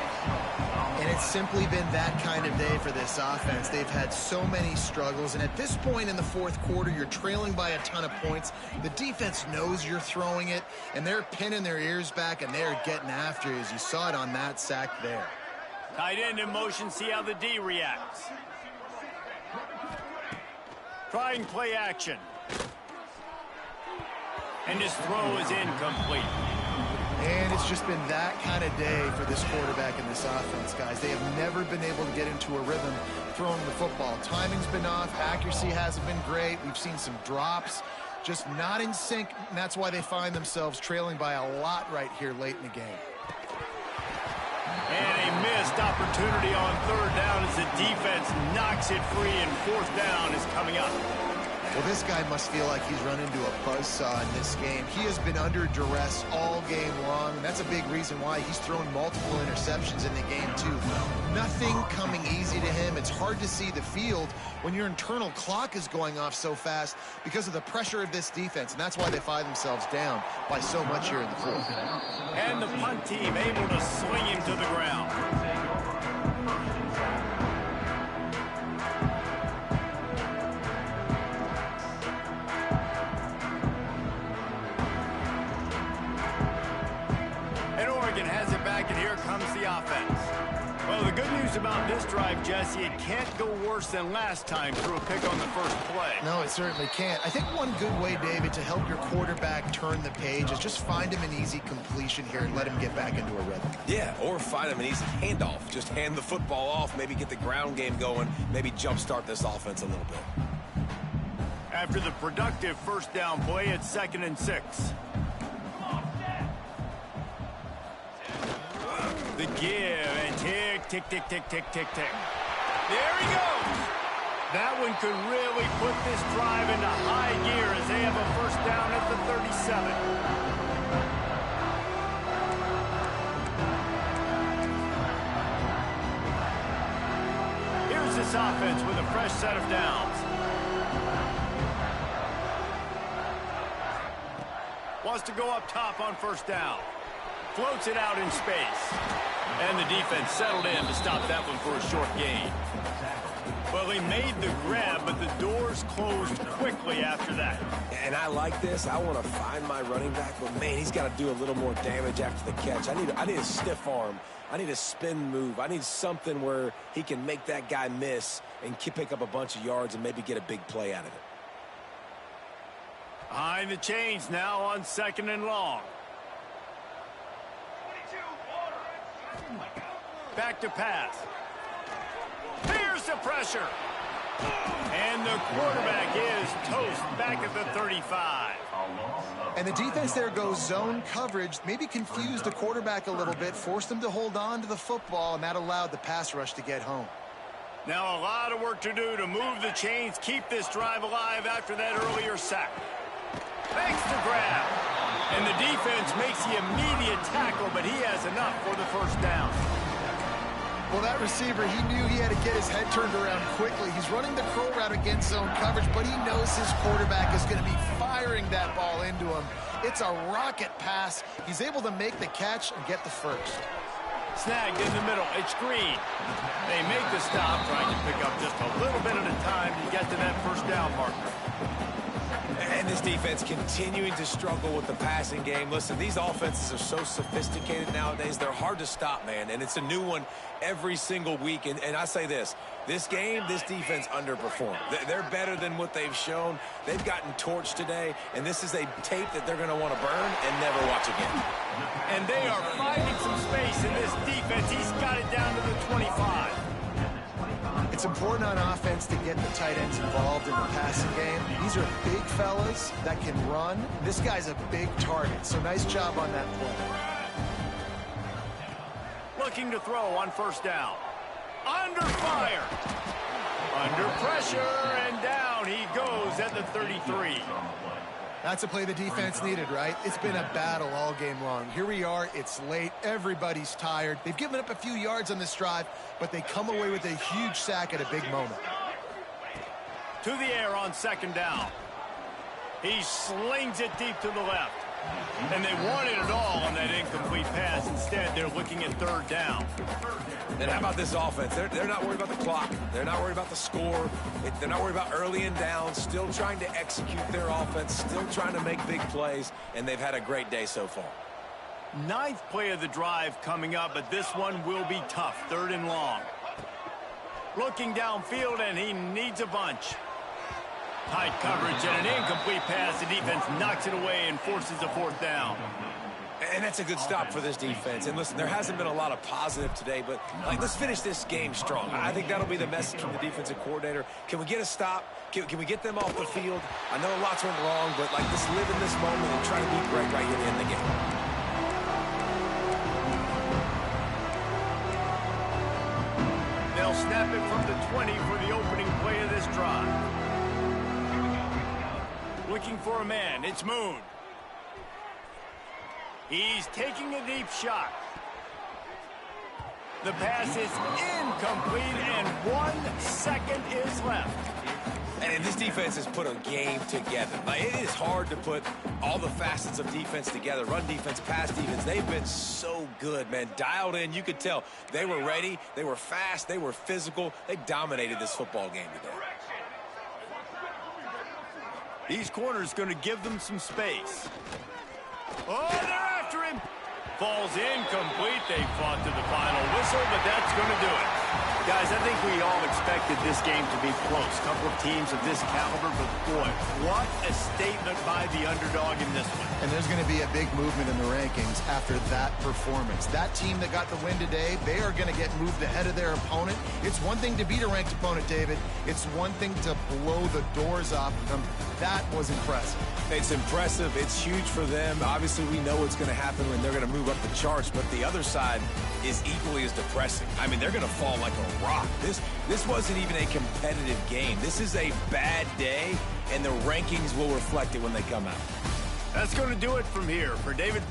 And it's simply been that kind of day for this offense. They've had so many struggles, and at this point in the 4th quarter, you're trailing by a ton of points. The defense knows you're throwing it, and they're pinning their ears back, and they're getting after you, as you saw it on that sack there. Tight end in motion, see how the D reacts. Trying play action. And his throw is incomplete. And it's just been that kind of day for this quarterback and this offense, guys. They have never been able to get into a rhythm throwing the football. Timing's been off. Accuracy hasn't been great. We've seen some drops, just not in sync, and that's why they find themselves trailing by a lot right here late in the game. And a missed opportunity on 3rd down as the defense knocks it free, and 4th down is coming up. Well, this guy must feel like he's run into a buzzsaw in this game. He has been under duress all game long, and that's a big reason why he's thrown multiple interceptions in the game, too. Nothing coming easy to him. It's hard to see the field when your internal clock is going off so fast because of the pressure of this defense, and that's why they find themselves down by so much here in the 4th. And the punt team able to swing him to the ground. Has it back, and here comes the offense. Well, the good news about this drive, Jesse, it can't go worse than last time through a pick on the first play. No, it certainly can't. I think one good way, David, to help your quarterback turn the page is just find him an easy completion here and let him get back into a rhythm. Yeah, or find him an easy handoff. Just hand the football off, maybe get the ground game going, maybe jumpstart this offense a little bit. After the productive first down play, it's 2nd and 6. The give, and tick, tick, tick, tick, tick, tick, tick. There he goes. That one could really put this drive into high gear as they have a first down at the 37. Here's this offense with a fresh set of downs. Wants to go up top on first down. Floats it out in space. And the defense settled in to stop that one for a short gain. Well, he made the grab, but the doors closed quickly after that. And I like this. I want to find my running back, but, man, he's got to do a little more damage after the catch. I need a stiff arm. I need a spin move. I need something where he can make that guy miss and pick up a bunch of yards and maybe get a big play out of it. Behind the chains now on 2nd and long. 22, water. Back to pass. Here's the pressure. And the quarterback is toast back at the 35. And the defense there goes zone coverage, maybe confused the quarterback a little bit, forced him to hold on to the football, and that allowed the pass rush to get home. Now a lot of work to do to move the chains, keep this drive alive after that earlier sack. Makes the grab. And the defense makes the immediate tackle, but he has enough for the first down. Well, that receiver, he knew he had to get his head turned around quickly. He's running the crow route against zone coverage, but he knows his quarterback is going to be firing that ball into him. It's a rocket pass. He's able to make the catch and get the first. Snagged in the middle. It's Green. They make the stop, trying to pick up just a little bit at a time to get to that first down marker. And this defense continuing to struggle with the passing game. Listen, these offenses are so sophisticated nowadays. They're hard to stop, man. And it's a new one every single week. And I say this game, this defense underperformed. They're better than what they've shown. They've gotten torched today. And this is a tape that they're going to want to burn and never watch again. And they are finding some space in this defense. He's got it down to the 25. It's important on offense to get the tight ends involved in the passing game. These are big fellas that can run. This guy's a big target, so nice job on that play. Looking to throw on first down. Under fire. Under pressure, and down he goes at the 33. That's a play the defense needed, right? It's been a battle all game long. Here we are. It's late. Everybody's tired. They've given up a few yards on this drive, but they come away with a huge sack at a big moment. To the air on 2nd down. He slings it deep to the left. And they wanted it all on that incomplete pass. Instead, they're looking at 3rd down. And how about this offense? They're not worried about the clock. They're not worried about the score. They're not worried about early and down. Still trying to execute their offense. Still trying to make big plays. And they've had a great day so far. 9th play of the drive coming up, but this one will be tough. 3rd and long. Looking downfield, and he needs a bunch. Tight coverage and an incomplete pass. The defense knocks it away and forces a 4th down. And that's a good stop for this defense. And listen, there hasn't been a lot of positive today, but let's finish this game strong. I think that'll be the message from the defensive coordinator. Can we get a stop? Can we get them off the field? I know lots went wrong, but let's live in this moment and try to be great right here in the game. They'll snap it from the 20 for the opening play of this drive. Looking for a man. It's Moon. He's taking a deep shot. The pass is incomplete, and 1 second is left. And this defense has put a game together. It is hard to put all the facets of defense together. Run defense, pass defense. They've been so good, man. Dialed in. You could tell they were ready. They were fast. They were physical. They dominated this football game today. These corners going to give them some space. Oh, they're after him. Falls incomplete. They fought to the final whistle, but that's going to do it. Guys, I think we all expected this game to be close. Couple of teams of this caliber, but boy, what a statement by the underdog in this one. And there's going to be a big movement in the rankings after that performance. That team that got the win today, they are going to get moved ahead of their opponent. It's one thing to beat a ranked opponent, David. It's one thing to blow the doors off of them. That was impressive. It's impressive. It's huge for them. Obviously, we know what's going to happen when they're going to move up the charts, but the other side is equally as depressing. I mean, they're going to fall like a rock. This wasn't even a competitive game. This is a bad day, and the rankings will reflect it when they come out. That's going to do it from here. For David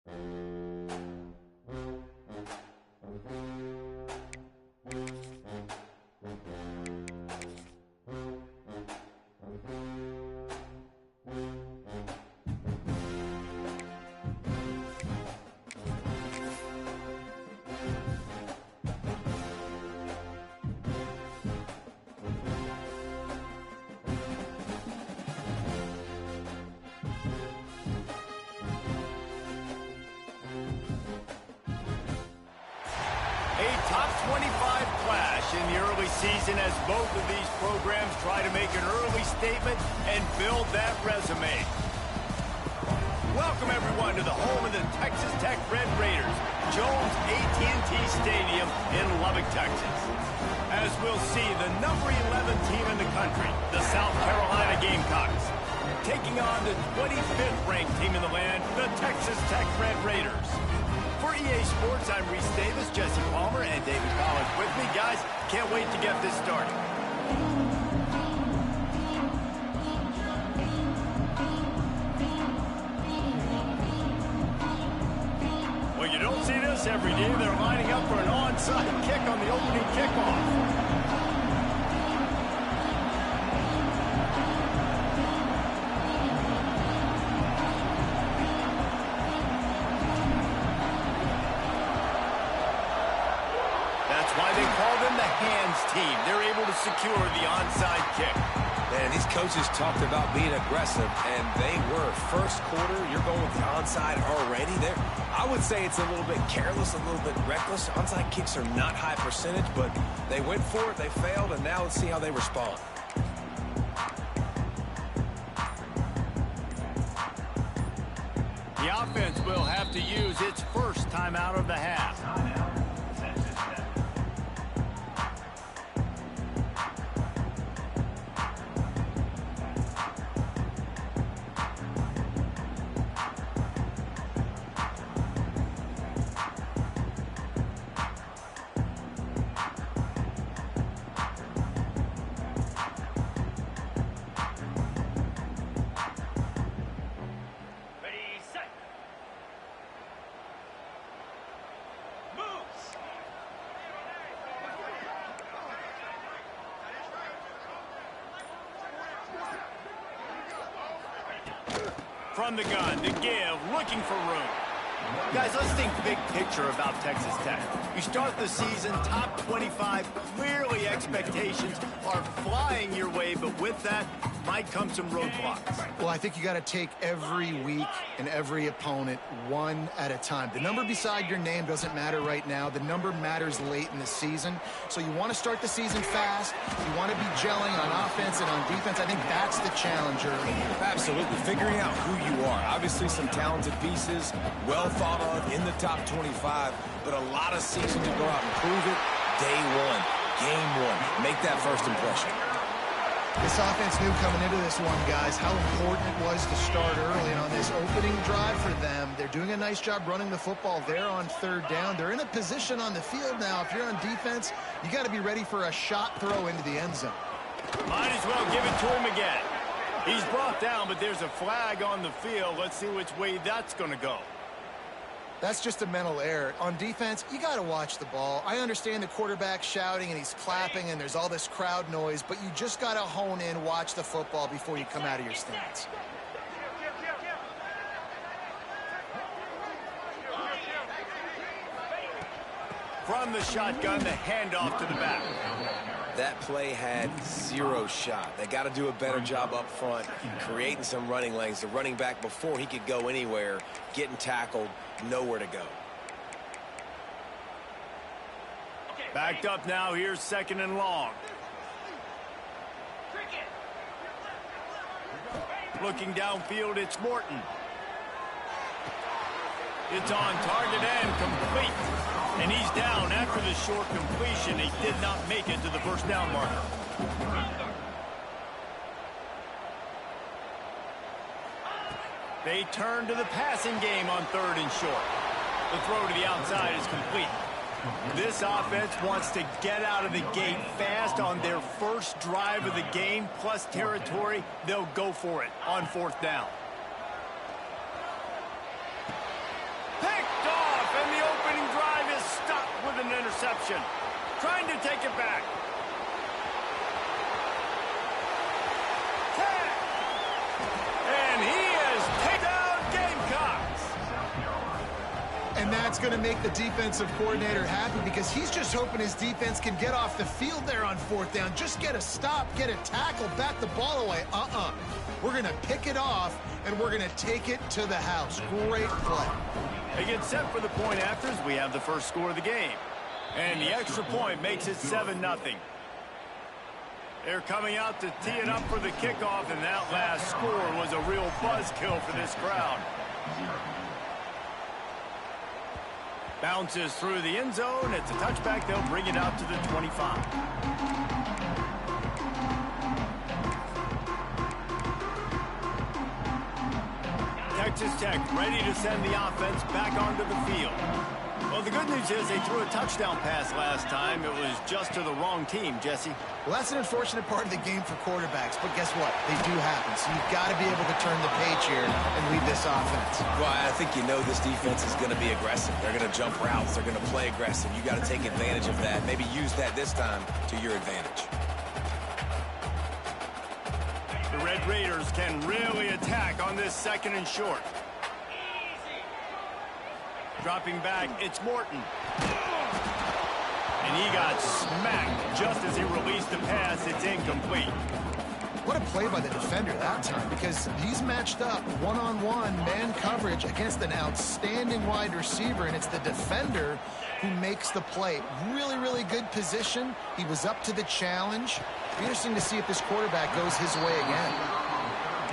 A top 25 clash in the early season as both of these programs try to make an early statement and build that resume. Welcome, everyone, to the home of the Texas Tech Red Raiders, Jones AT&T Stadium in Lubbock, Texas. As we'll see, the number 11 team in the country, the South Carolina Gamecocks, taking on the 25th ranked team in the land, the Texas Tech Red Raiders. For EA Sports, I'm Reese Davis, Jesse Palmer, and David Collins with me. Guys, can't wait to get this started. Well, you don't see this every day. They're lining up for an onside kick on the opening kickoff. Team. They're able to secure the onside kick. Man, these coaches talked about being aggressive, and they were. First quarter, you're going with the onside already there. I would say it's a little bit careless, a little bit reckless. Onside kicks are not high percentage, but they went for it, they failed, and now let's see how they respond. The offense will have to use its first timeout of the half. From the gun, to give, looking for room. Guys, let's think big picture about Texas Tech. You start the season, top 25, clearly expectations are flying your way, but with that might come some roadblocks. Well, I think you got to take every week and every opponent one at a time. The number beside your name doesn't matter right now. The number matters late in the season. So you want to start the season fast. You want to be gelling on offense and on defense. I think that's the challenge early. Absolutely. Figuring out who you are. Obviously some talented pieces, well thought of in the top 25, but a lot of season to go out and prove it. Day one, game one. Make that first impression. This offense knew coming into this one, guys, how important it was to start early. And on this opening drive for them, they're doing a nice job running the football there on third down. They're in a position on the field now. If you're on defense, you got to be ready for a shot throw into the end zone. Might as well give it to him again. He's brought down, but there's a flag on the field. Let's see which way that's going to go. That's just a mental error. On defense, you got to watch the ball. I understand the quarterback shouting and he's clapping and there's all this crowd noise, but you just got to hone in, watch the football before you come out of your stance. From the shotgun, the handoff to the back. That play had zero shot. They got to do a better job up front, creating some running lanes. The running back, before he could go anywhere, getting tackled, nowhere to go. Backed up now, here's second and long. Looking downfield, it's Morton. It's on target and complete. And he's down after the short completion. He did not make it to the first down marker. They turn to the passing game on third and short. The throw to the outside is complete. This offense wants to get out of the gate fast on their first drive of the game, plus territory. They'll go for it on fourth down. interception. Trying to take it back. And he has taken down Gamecocks. And that's going to make the defensive coordinator happy because he's just hoping his defense can get off the field there on 4th down. Just get a stop, get a tackle, bat the ball away. We're going to pick it off, and we're going to take it to the house. Great play. They get set for the point afters. We have the first score of the game. And the extra point makes it 7-0. They're coming out to tee it up for the kickoff, and that last score was a real buzzkill for this crowd. Bounces through the end zone. It's a touchback. They'll bring it out to the 25. Texas Tech ready to send the offense back onto the field. Well, the good news is they threw a touchdown pass last time. It was just to the wrong team, Jesse. Well, that's an unfortunate part of the game for quarterbacks, but guess what? They do happen, so you've got to be able to turn the page here and lead this offense. Well, I think you know this defense is going to be aggressive. They're going to jump routes. They're going to play aggressive. You got to take advantage of that. Maybe use that this time to your advantage. The Red Raiders can really attack on this 2nd and short. Dropping back, it's Morton. And he got smacked just as he released the pass. It's incomplete. What a play by the defender that time, because he's matched up one-on-one man coverage against an outstanding wide receiver, and it's the defender who makes the play. Really, really good position. He was up to the challenge. Be interesting to see if this quarterback goes his way again.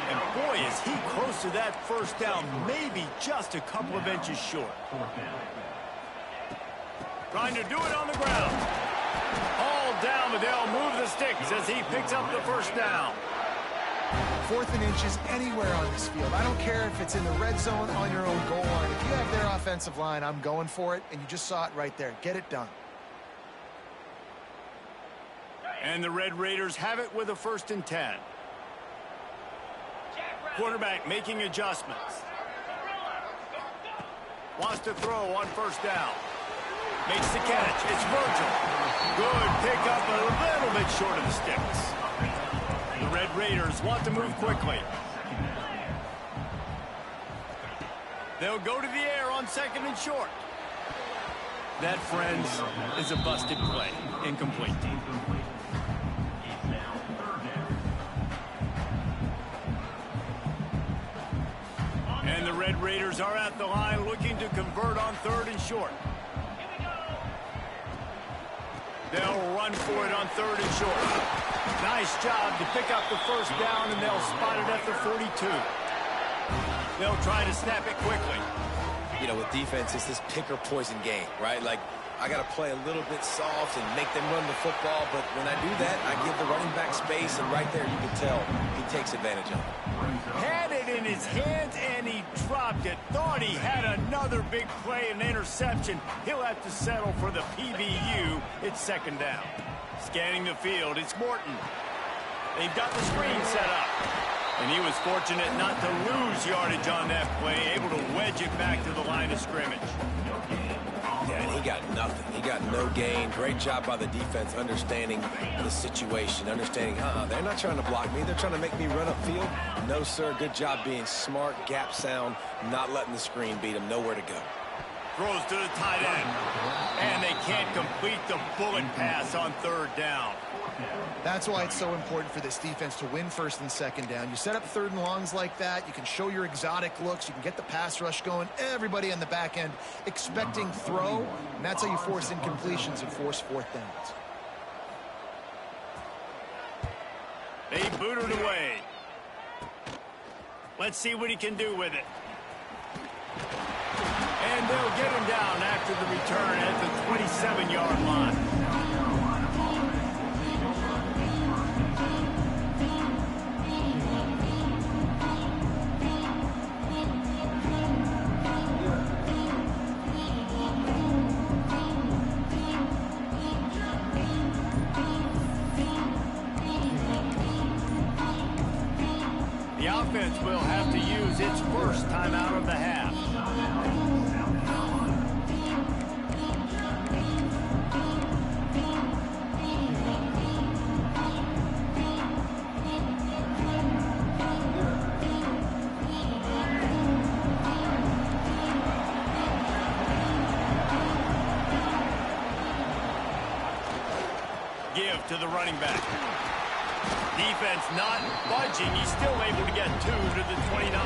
And boy, is he close to that first down, maybe just a couple of inches short. Trying to do it on the ground. All down, but they'll move the sticks as he picks up the first down. 4th and inches anywhere on this field. I don't care if it's in the red zone on your own goal line. If you have their offensive line, I'm going for it, and you just saw it right there. Get it done. And the Red Raiders have it with a 1st and 10. Quarterback making adjustments. Wants to throw on 1st down. Makes the catch. It's Virgil. Good pickup, a little bit short of the sticks. The Red Raiders want to move quickly. They'll go to the air on 2nd and short. That, friends, is a busted play. Incomplete. And the Red Raiders are at the line looking to convert on 3rd and short. They'll run for it on 3rd and short. Nice job to pick up the first down, and they'll spot it at the 42. They'll try to snap it quickly. You know, with defense, it's this pick or poison game, right? Like, I got to play a little bit soft and make them run the football, but when I do that, I give the running back space, and right there you can tell he takes advantage of it. Had it in his hands, and he dropped it. Thought he had another big play, an interception. He'll have to settle for the PBU. It's 2nd down. Scanning the field, it's Morton. They've got the screen set up. And he was fortunate not to lose yardage on that play, able to wedge it back to the line of scrimmage. Yeah, and he got nothing. He got no gain. Great job by the defense understanding the situation, understanding, they're not trying to block me. They're trying to make me run upfield. No, sir. Good job being smart, gap sound, not letting the screen beat him. Nowhere to go. Throws to the tight end. And they can't complete the bullet pass on 3rd down. That's why it's so important for this defense to win 1st and 2nd down. You set up 3rd and longs like that. You can show your exotic looks. You can get the pass rush going. Everybody on the back end expecting throw. And that's how you force incompletions and force 4th downs. They boot it away. Let's see what he can do with it. And they'll get him down after the return at the 27-yard line. The offense will have to use its first timeout of the half. to the running back. Defense not budging. He's still able to get 2 to the 29.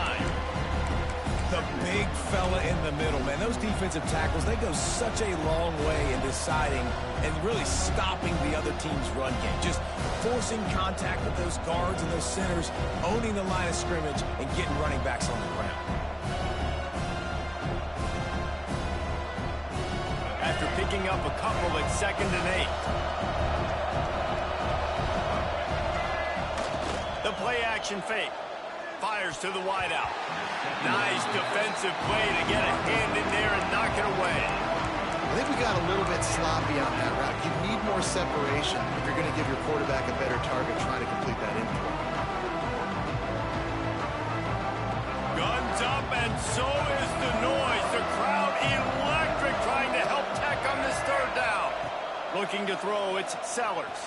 The big fella in the middle, man. Those defensive tackles, they go such a long way in deciding and really stopping the other team's run game. Just forcing contact with those guards and those centers, owning the line of scrimmage, and getting running backs on the ground. After picking up a couple at 2nd and 8. The play-action fake. Fires to the wideout. Nice defensive play to get a hand in there and knock it away. I think we got a little bit sloppy on that route. You need more separation if you're going to give your quarterback a better target trying to complete that input. Guns up, and so is the noise. The crowd electric trying to help Tech on this 3rd down. Looking to throw, it's Sellers.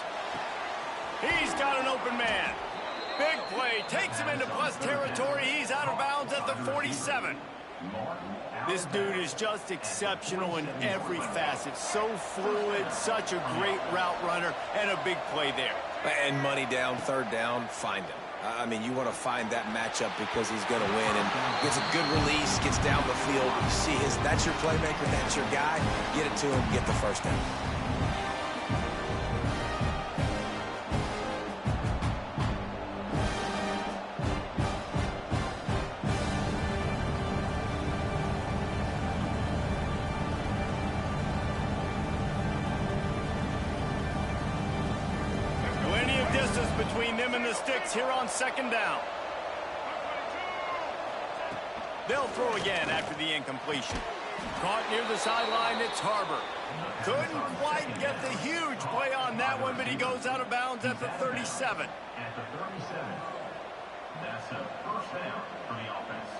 He's got an open man. Big play, takes him into plus territory. He's out of bounds at the 47. This dude is just exceptional in every facet. So fluid, such a great route runner, and a big play there. And money down, 3rd down, find him. I mean, you want to find that matchup because he's going to win. And gets a good release, gets down the field. You see that's your playmaker, that's your guy. Get it to him, get the 1st down. Between them and the sticks here on 2nd down. They'll throw again after the incompletion. Caught near the sideline, it's Harbor. Couldn't quite get the huge play on that one, but he goes out of bounds at the 37. At the 37. That's a 1st down for the offense.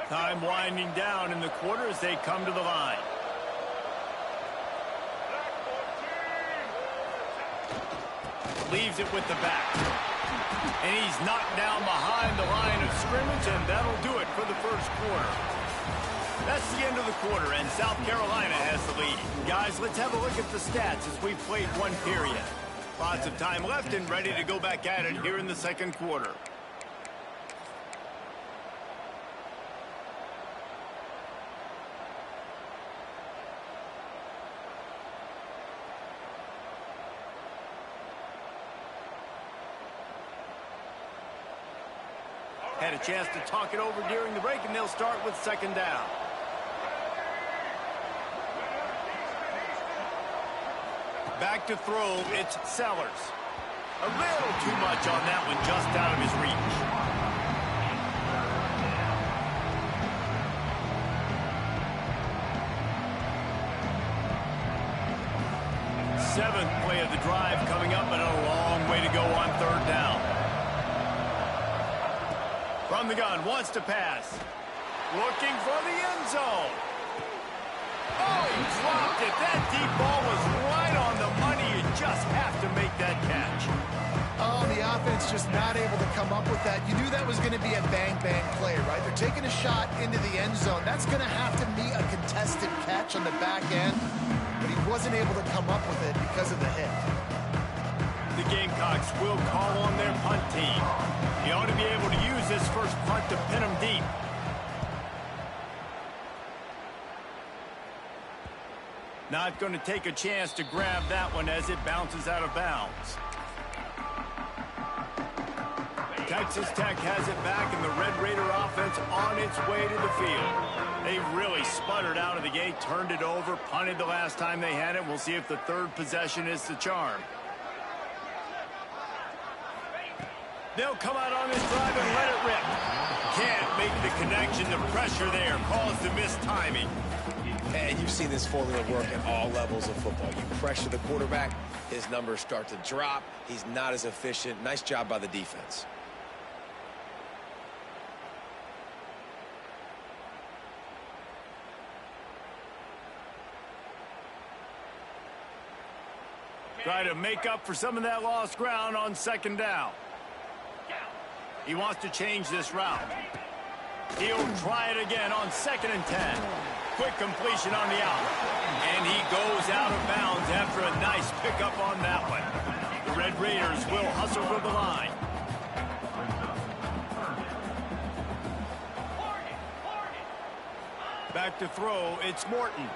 Time winding down in the quarter as they come to the line. Leaves it with the back. And he's knocked down behind the line of scrimmage, and that'll do it for the 1st quarter. That's the end of the quarter, and South Carolina has the lead. Guys, let's have a look at the stats as we've played 1 period. Lots of time left and ready to go back at it here in the 2nd quarter. Had a chance to talk it over during the break, and they'll start with 2nd down. Back to throw, it's Sellers. A little too much on that one, just out of his reach. Seventh play of the drive coming up, and a long way to go on 3rd down. From the gun, wants to pass. Looking for the end zone. Oh, he dropped it. That deep ball was right on the money. You just have to make that catch. Oh, the offense just not able to come up with that. You knew that was going to be a bang-bang play, right? They're taking a shot into the end zone. That's going to have to be a contested catch on the back end, but he wasn't able to come up with it because of the hit. The Gamecocks will call on their punt team. He ought to be able to use this first punt to pin him deep. Not going to take a chance to grab that one as it bounces out of bounds. Texas Tech has it back, and the Red Raider offense on its way to the field. They really sputtered out of the gate, turned it over, punted the last time they had it. We'll see if the 3rd possession is the charm. They'll come out on this drive and let it rip. Can't make the connection. The pressure there caused the missed timing. And you've seen this formula work at all levels of football. You pressure the quarterback, his numbers start to drop. He's not as efficient. Nice job by the defense. Try to make up for some of that lost ground on 2nd down. He wants to change this route. He'll try it again on 2nd and 10. quick completion on the out. And he goes out of bounds after a nice pickup on that one. The Red Raiders will hustle to the line. Back to throw, it's Morton.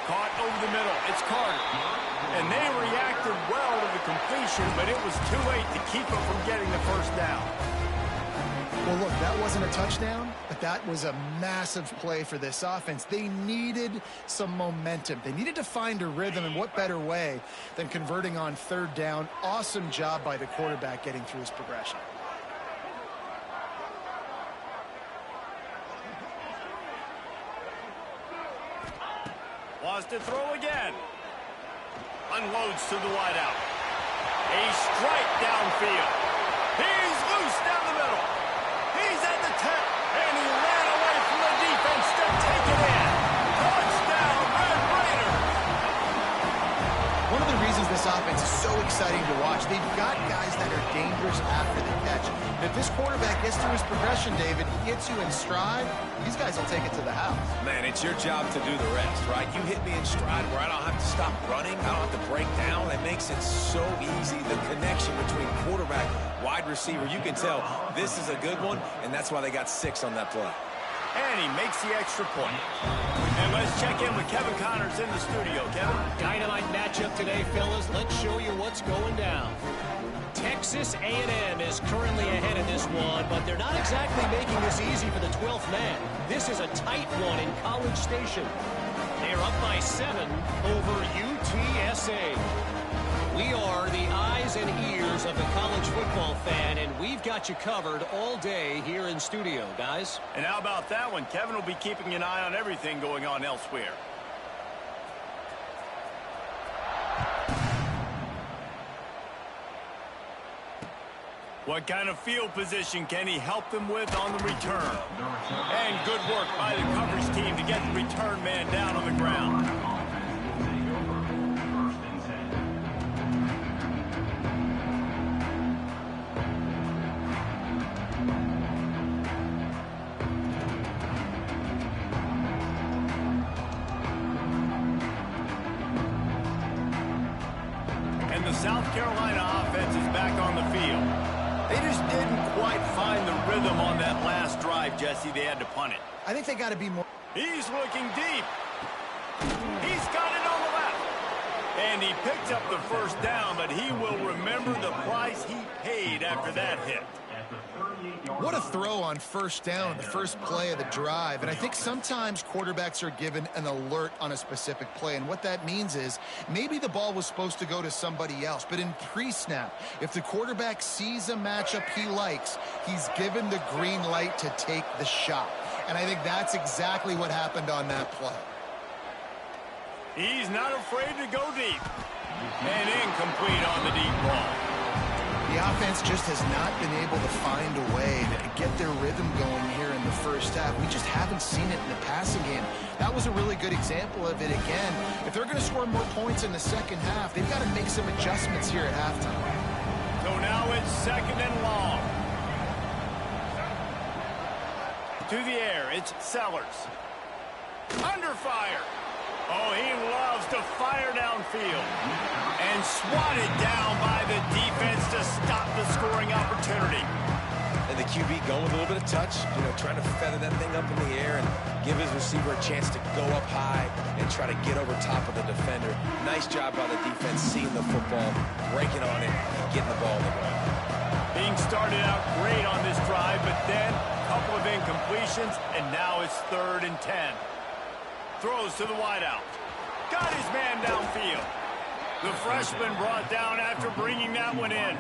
Caught over the middle, it's Carter. And they reacted well to the completion, but it was too late to keep them from getting the first down. Well, look, that wasn't a touchdown, but that was a massive play for this offense. They needed some momentum. They needed to find a rhythm, and what better way than converting on third down. Awesome job by the quarterback getting through his progression. Wants to throw again. Unloads to the wideout. A strike downfield. He's loose down the middle. He's at the 10, and he ran away from the defense to take it in. Touchdown, Red Raiders. One of the reasons this offense is so exciting to watch, they've got guys that are dangerous after the catch. And if this quarterback gets through his progression, David, he gets you in stride, these guys will take it to the house. Man, it's your job to do the rest, right? You hit me in stride where I don't have to stop running. I don't have to break down. It makes it so easy. The connection between quarterback, wide receiver, you can tell this is a good one, and that's why they got 6 on that play. And he makes the extra point. And let's check in with Kevin Connors in the studio. Kevin? Dynamite matchup today, fellas. Let's show you what's going down. Texas A&M is currently ahead in this one, but they're not exactly making this easy for the 12th man. This is a tight one in College Station. They're up by 7 over UTSA. We are the eyes and ears of the college football fan, and we've got you covered all day here in studio, guys. And how about that one? Kevin will be keeping an eye on everything going on elsewhere. What kind of field position can he help them with on the return? And good work by the coverage team to get the return man down on the ground. And the South Carolina offense is back on the field. They just didn't quite find the rhythm on that last drive, Jesse. They had to punt it. I think they got to be more. He's looking deep. He's got it on the left. And he picked up the first down, but he will remember the price he paid after that hit. What a throw on first down, the first play of the drive. And I think sometimes quarterbacks are given an alert on a specific play. And what that means is maybe the ball was supposed to go to somebody else. But in pre-snap, if the quarterback sees a matchup he likes, he's given the green light to take the shot. And I think that's exactly what happened on that play. He's not afraid to go deep. And incomplete on the deep ball. The offense just has not been able to find a way to get their rhythm going here in the first half. We just haven't seen it in the passing game. That was a really good example of it again. If they're going to score more points in the second half, they've got to make some adjustments here at halftime. So now it's 2nd and long. To the air, it's Sellers. Under fire. Oh, he loves to fire downfield. And swatted down by the defense to stop the scoring opportunity. And the QB going with a little bit of touch, trying to feather that thing up in the air and give his receiver a chance to go up high and try to get over top of the defender. Nice job by the defense seeing the football, breaking on it, and getting the ball in the ground. Being started out great on this drive, but then a couple of incompletions, and now it's 3rd and 10. Throws to the wideout. Got his man downfield. The freshman brought down after bringing that one in.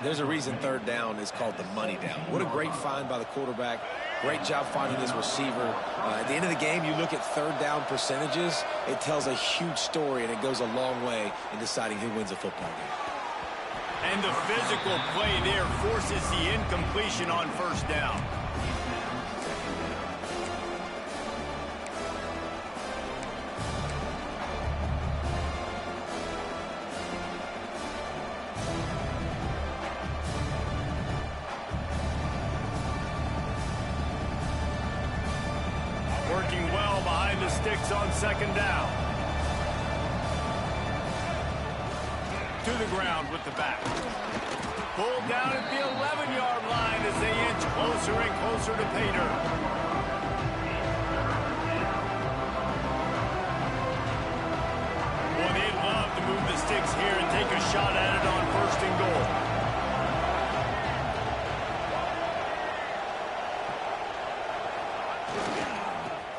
There's a reason 3rd down is called the money down. What a great find by the quarterback. Great job finding his receiver. At the end of the game, you look at 3rd down percentages. It tells a huge story, and it goes a long way in deciding who wins a football game. And the physical play there forces the incompletion on first down. Working well behind the sticks on second down. To the ground with the back. Pulled down at the 11-yard line as they inch closer and closer to pay dirt. Well, they'd love to move the sticks here and take a shot at it on first and goal.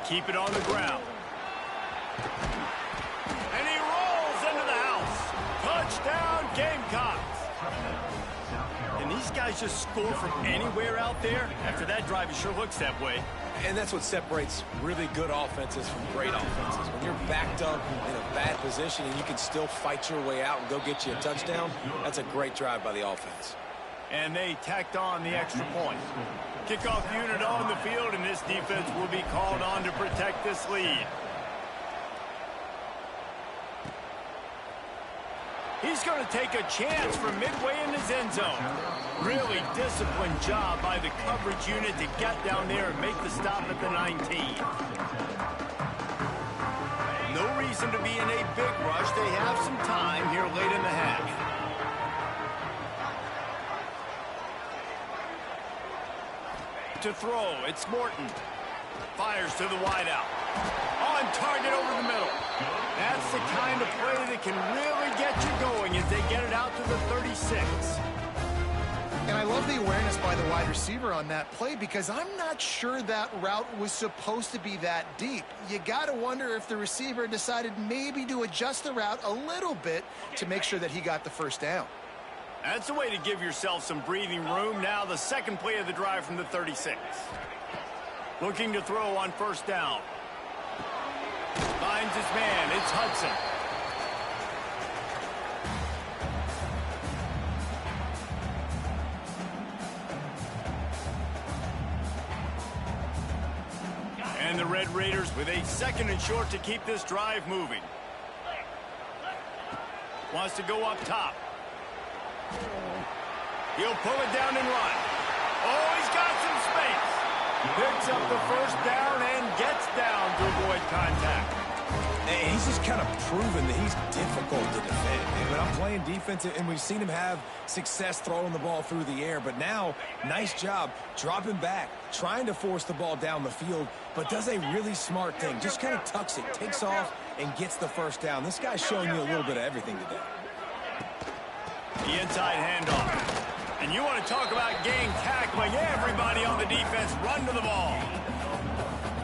Keep it on the ground. And he rolls into the house. Touchdown, Gamecocks. And these guys just score from anywhere out there. After that drive, it sure looks that way. And that's what separates really good offenses from great offenses. When you're backed up in a bad position and you can still fight your way out and go get you a touchdown, that's a great drive by the offense. And they tacked on the extra point. Kickoff unit on the field, and this defense will be called on to protect this lead. He's going to take a chance from midway in his end zone. Really disciplined job by the coverage unit to get down there and make the stop at the 19. No reason to be in a big rush. They have some time here late in the half. To throw, it's Morton. Fires to the wideout. On target over the middle. That's the kind of play that can really get you going as they get it out to the 36. And I love the awareness by the wide receiver on that play because I'm not sure that route was supposed to be that deep. You got to wonder if the receiver decided maybe to adjust the route a little bit to make sure that he got the first down. That's a way to give yourself some breathing room. Now the second play of the drive from the 36. Looking to throw on first down. Finds his man. It's Hudson. And the Red Raiders with a second and short to keep this drive moving. Wants to go up top. He'll pull it down and run. Oh, he's got some space. Picks up the first down and gets down to avoid contact. And he's just kind of proven that he's difficult to defend. And when I'm playing defense, and we've seen him have success throwing the ball through the air, but now, nice job dropping back, trying to force the ball down the field, but does a really smart thing. Just kind of tucks it, takes off, and gets the first down. This guy's showing you a little bit of everything today. The inside handoff. And you want to talk about game tackling. Everybody on the defense run to the ball.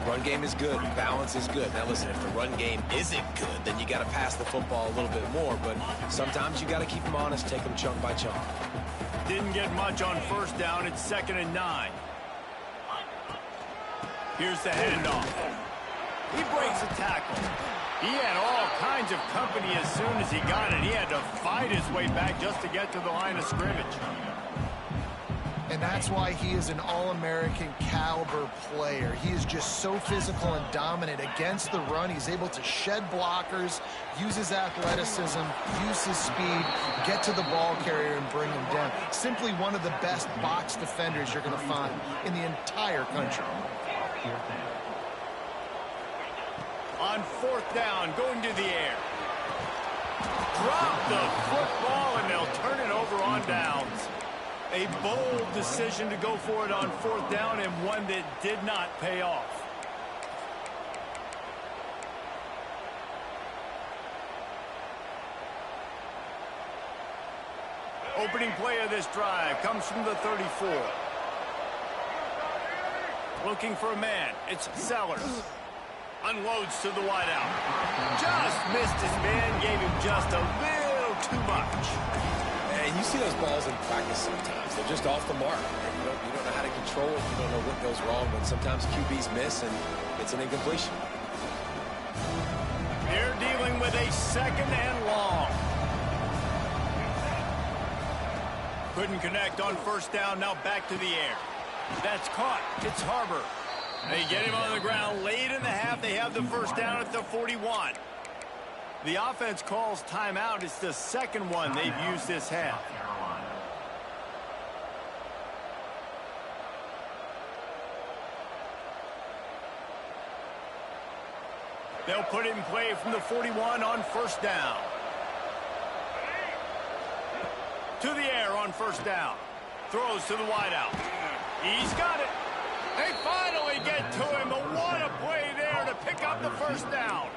Run game is good. Balance is good. Now, listen, if the run game isn't good, then you got to pass the football a little bit more. But sometimes you got to keep them honest, take them chunk by chunk. Didn't get much on first down. It's 2nd and 9. Here's the handoff. He breaks a tackle. He had all kinds of company as soon as he got it. He had to fight his way back just to get to the line of scrimmage. And that's why he is an All-American caliber player. He is just so physical and dominant against the run. He's able to shed blockers, use his athleticism, use his speed, get to the ball carrier and bring him down. Simply one of the best box defenders you're going to find in the entire country. On fourth down, going to the air. Drop the football, and they'll turn it over on downs. A bold decision to go for it on fourth down, and one that did not pay off. Opening play of this drive comes from the 34. Looking for a man. It's Sellers. Unloads to the wideout. Just missed his man, gave him just a little too much. And you see those balls in practice sometimes. They're just off the mark. You don't know how to control it. You don't know what goes wrong. But sometimes QBs miss, and it's an incompletion. They're dealing with a 2nd and long. Couldn't connect on first down. Now back to the air. That's caught. It's Harbor. They get him on the ground late in the half. They have the first down at the 41. The offense calls timeout. It's the second one they've used this half. They'll put it in play from the 41 on first down. To the air on first down. Throws to the wideout. He's got it. They finally get to him, but what a play there to pick up the first down.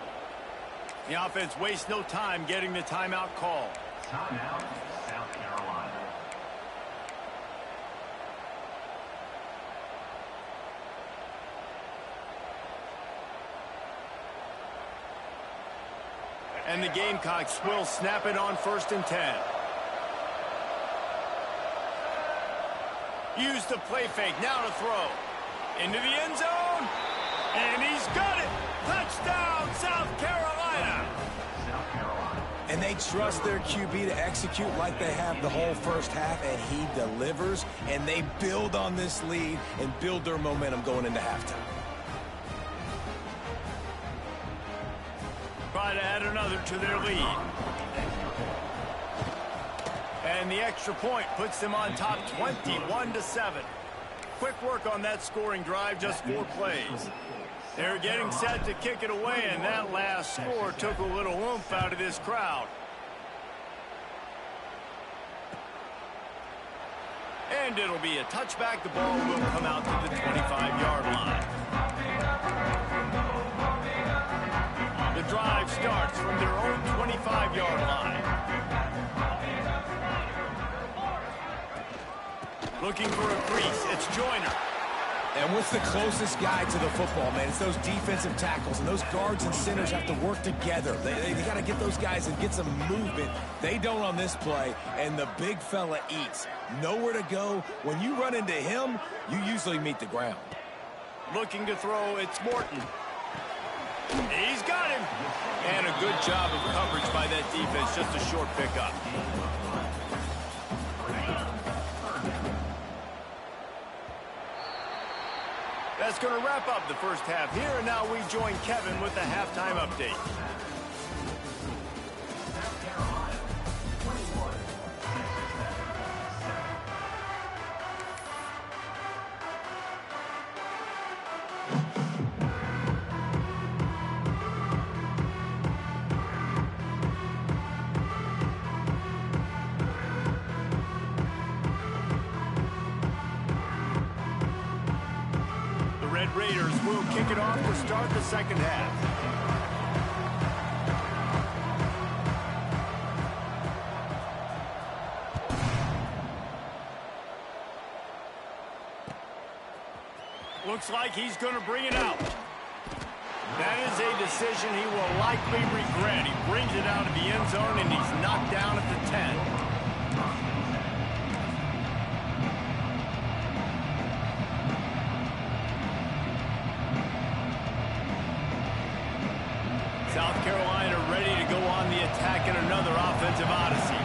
The offense wastes no time getting the timeout call. Timeout, South Carolina. And the Gamecocks will snap it on 1st and 10. Use the play fake, now to throw. Into the end zone, and he's got it. Touchdown, South Carolina. South Carolina. And they trust their QB to execute like they have the whole first half, and he delivers, and they build on this lead and build their momentum going into halftime. Try to add another to their lead. And the extra point puts them on top 21-7. Quick work on that scoring drive, just 4 plays. They're getting set to kick it away, and that last score took a little oomph out of this crowd. And it'll be a touchback. The ball will come out to the 25-yard line. The drive starts from their own 25-yard line. Looking for a crease. It's Joyner. And what's the closest guy to the football, man? It's those defensive tackles, and those guards and centers have to work together. They got to get those guys and get some movement. They don't on this play, and the big fella eats. Nowhere to go. When you run into him, you usually meet the ground. Looking to throw, it's Morton. He's got him. And a good job of coverage by that defense. Just a short pickup. That's going to wrap up the first half here, and now we join Kevin with the halftime update. Raiders will kick it off to start the second half. Looks like he's going to bring it out. That is a decision he will likely regret. He brings it out of the end zone, and he's knocked down at the 10. South Carolina ready to go on the attack in another offensive odyssey.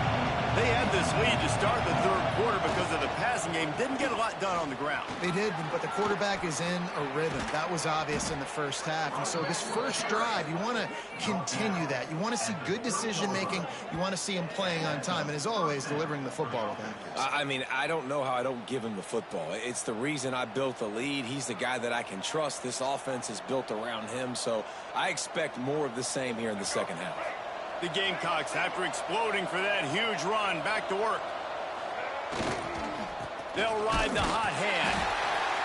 They had this lead to start the third quarter because of the passing game. Didn't get a lot done on the ground. They did, but the quarterback is in a rhythm. That was obvious in the first half. And so this first drive, you want to continue that. You want to see good decision-making. You want to see him playing on time. And as always, delivering the football with accuracy. I mean, I don't know how I don't give him the football. It's the reason I built the lead. He's the guy that I can trust. This offense is built around him. So I expect more of the same here in the second half. The Gamecocks, after exploding for that huge run, back to work. They'll ride the hot hand.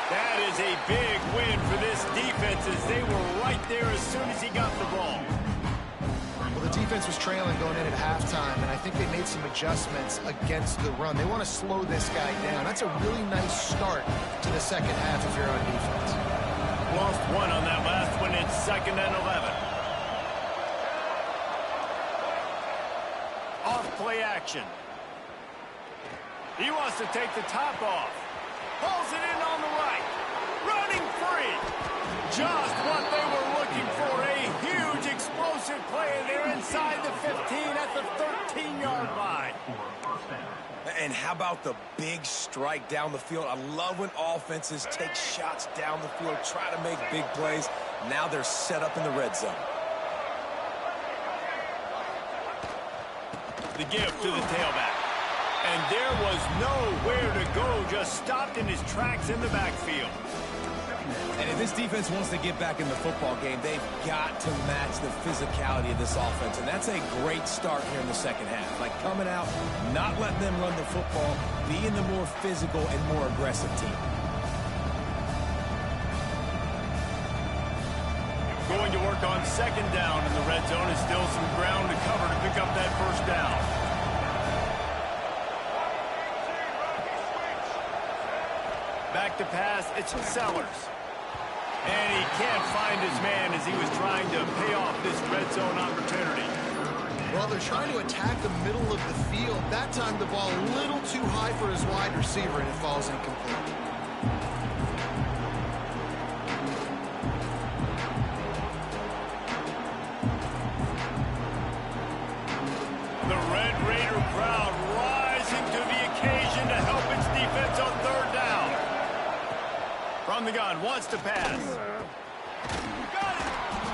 That is a big win for this defense as they were right there as soon as he got the ball. Well, the defense was trailing going in at halftime, and I think they made some adjustments against the run. They want to slow this guy down. That's a really nice start to the second half if you're on defense. Lost one on that last one. It's 2nd and 11. Off-play action. He wants to take the top off. Pulls it in on the right. Running free. Just what they were looking for. A huge explosive play. They're inside the 15 at the 13-yard line. And how about the big strike down the field? I love when offenses take shots down the field, try to make big plays. Now they're set up in the red zone. The give to the tailback. And there was nowhere to go, just stopped in his tracks in the backfield. And if this defense wants to get back in the football game, they've got to match the physicality of this offense. And that's a great start here in the second half. Like coming out, not letting them run the football, being the more physical and more aggressive team. Going to work on second down in the red zone. Is still some ground to cover to pick up that first down. Back to pass, it's Sellers. And he can't find his man as he was trying to pay off this red zone opportunity. Well, they're trying to attack the middle of the field. That time the ball a little too high for his wide receiver, and it falls incomplete. The Red Raider crowd rising to the occasion to help its defense on third down. From the gun, wants to pass.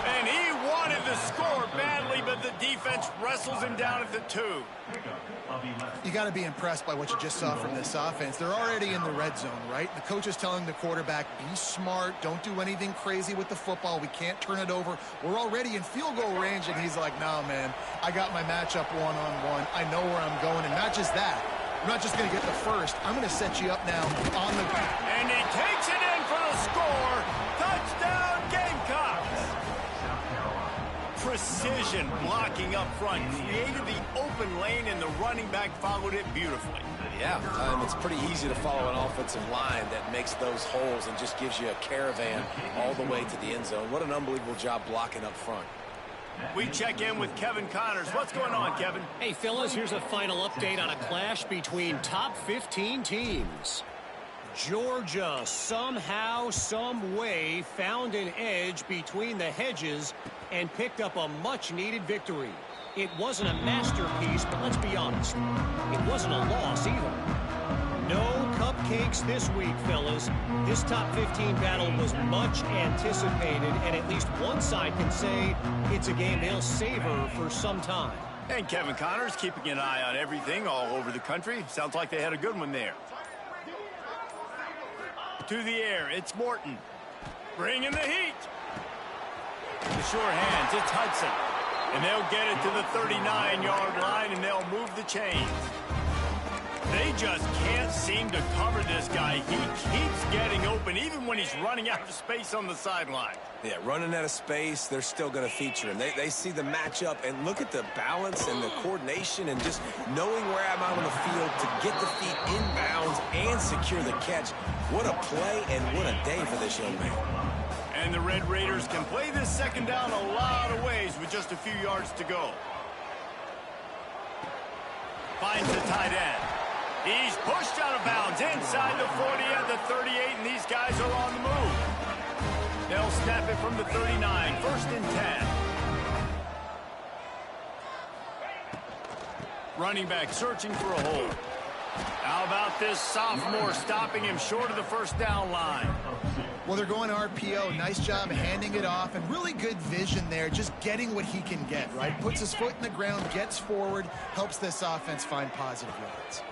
And he wanted to score badly, but the defense wrestles him down at the 2. You got to be impressed by what you just saw from this offense. They're already in the red zone, right? The coach is telling the quarterback, be smart, don't do anything crazy with the football. We can't turn it over. We're already in field goal range, and he's like, nah, man, I got my matchup one-on-one. I know where I'm going, and not just that. I'm not just going to get the first. I'm going to set you up now on the... And he takes it in for the score. Touchdown, Gamecocks. Precision blocking up front. Created the open lane, and the running back followed it beautifully. Yeah, it's pretty easy to follow an offensive line that makes those holes and just gives you a caravan all the way to the end zone. What an unbelievable job blocking up front. We check in with Kevin Connors. What's going on, Kevin? Hey, fellas, here's a final update on a clash between top 15 teams. Georgia somehow, some way found an edge between the hedges and picked up a much-needed victory. It wasn't a masterpiece, but let's be honest, it wasn't a loss either. No cupcakes this week, fellas. This top 15 battle was much anticipated, and at least one side can say it's a game they'll savor for some time. And Kevin Connors keeping an eye on everything all over the country. Sounds like they had a good one there. To the air, it's Morton. Bringing the heat. The sure hands, it's Hudson. And they'll get it to the 39-yard line, and they'll move the chains. They just can't seem to cover this guy. He keeps getting open, even when he's running out of space on the sideline. Yeah, running out of space, they're still going to feature him. They see the matchup, and look at the balance and the coordination and just knowing where I'm out on the field to get the feet inbounds and secure the catch. What a play and what a day for this young man. And the Red Raiders can play this second down a lot of ways with just a few yards to go. Finds the tight end. He's pushed out of bounds inside the 40 at the 38, and these guys are on the move. They'll snap it from the 39, first and 10. Running back searching for a hole. How about this sophomore stopping him short of the first down line? Well, they're going RPO. Nice job handing it off, and really good vision there, just getting what he can get, right? Puts his foot in the ground, gets forward, helps this offense find positive yards.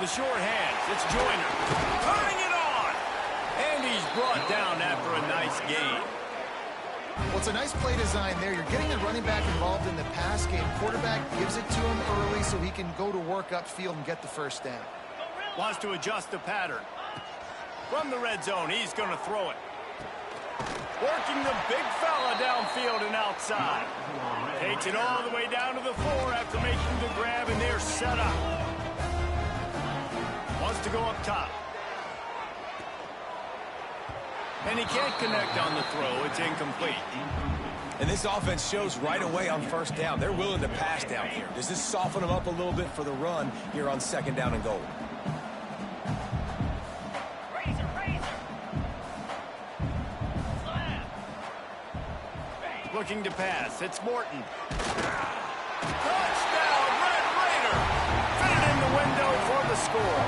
The short hands, it's Joyner. Turning it on! And he's brought down after a nice gain. Well, it's a nice play design there. You're getting the running back involved in the pass game. Quarterback gives it to him early so he can go to work upfield and get the first down. Wants to adjust the pattern. From the red zone, he's going to throw it. Working the big fella downfield and outside. Takes it all the way down to the 4 after making the grab, and they're set up. Wants to go up top. And he can't connect on the throw. It's incomplete. And this offense shows right away on first down. They're willing to pass down here. Does this soften them up a little bit for the run here on second down and goal? Looking to pass. It's Morton. Touchdown, Red Raider! Fitted in the window for the score.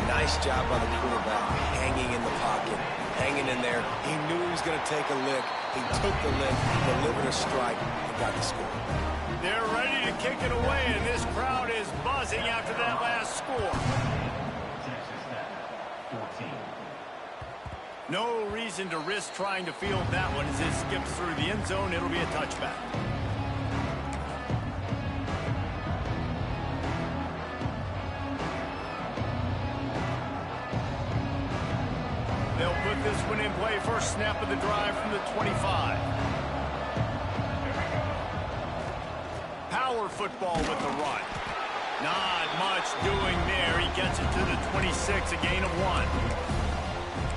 Nice job by the quarterback, hanging in the pocket, hanging in there. He knew he was going to take a lick. He took the lick, delivered a strike, and got the score. They're ready to kick it away, and this crowd is buzzing after that last score. Texas Tech, 14. No reason to risk trying to field that one as it skips through the end zone. It'll be a touchback. They'll put this one in play. First snap of the drive from the 25. Power football with the run. Not much doing there. He gets it to the 26, a gain of 1.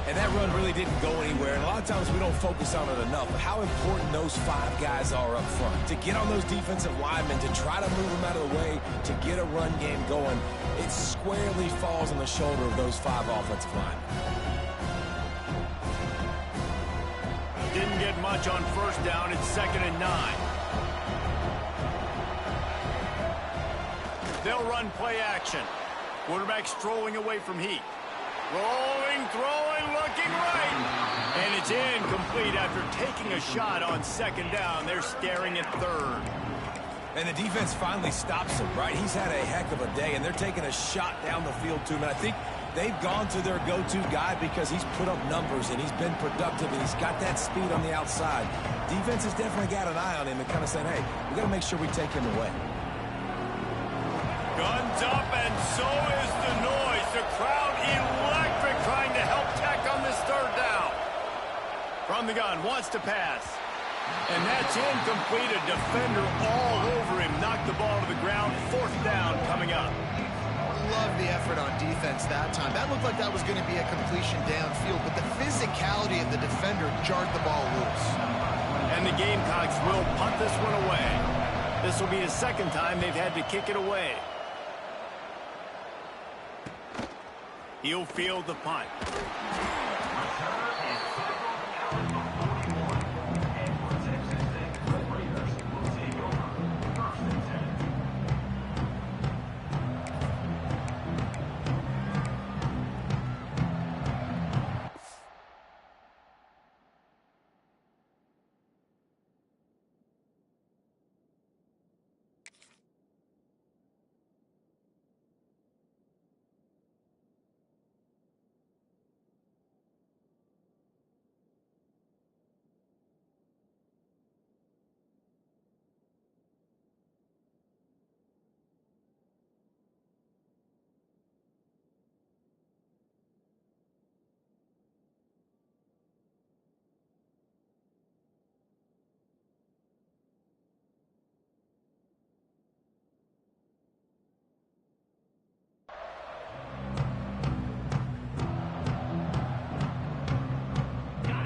And that run really didn't go anywhere. And a lot of times we don't focus on it enough, but how important those 5 guys are up front. To get on those defensive linemen, to try to move them out of the way, to get a run game going, it squarely falls on the shoulder of those 5 offensive linemen. Didn't get much on first down. It's 2nd and 9. They'll run play action. Quarterback strolling away from Heat. Rolling, throwing, looking right. And it's incomplete after taking a shot on 2nd down. They're staring at 3rd. And the defense finally stops him, right? He's had a heck of a day, and they're taking a shot down the field to him. And I think they've gone to their go-to guy because he's put up numbers, and he's been productive, and he's got that speed on the outside. Defense has definitely got an eye on him and kind of saying, hey, we got to make sure we take him away. Guns up, and so is the noise. The crowd electric, trying to help Tech on this 3rd down. From the gun, wants to pass. And that's incomplete. A defender all over him. Knocked the ball to the ground. 4th down coming up. Love the effort on defense that time. That looked like that was going to be a completion downfield, but the physicality of the defender jarred the ball loose. And the Gamecocks will punt this one away. This will be the 2nd time they've had to kick it away. He'll field the punt.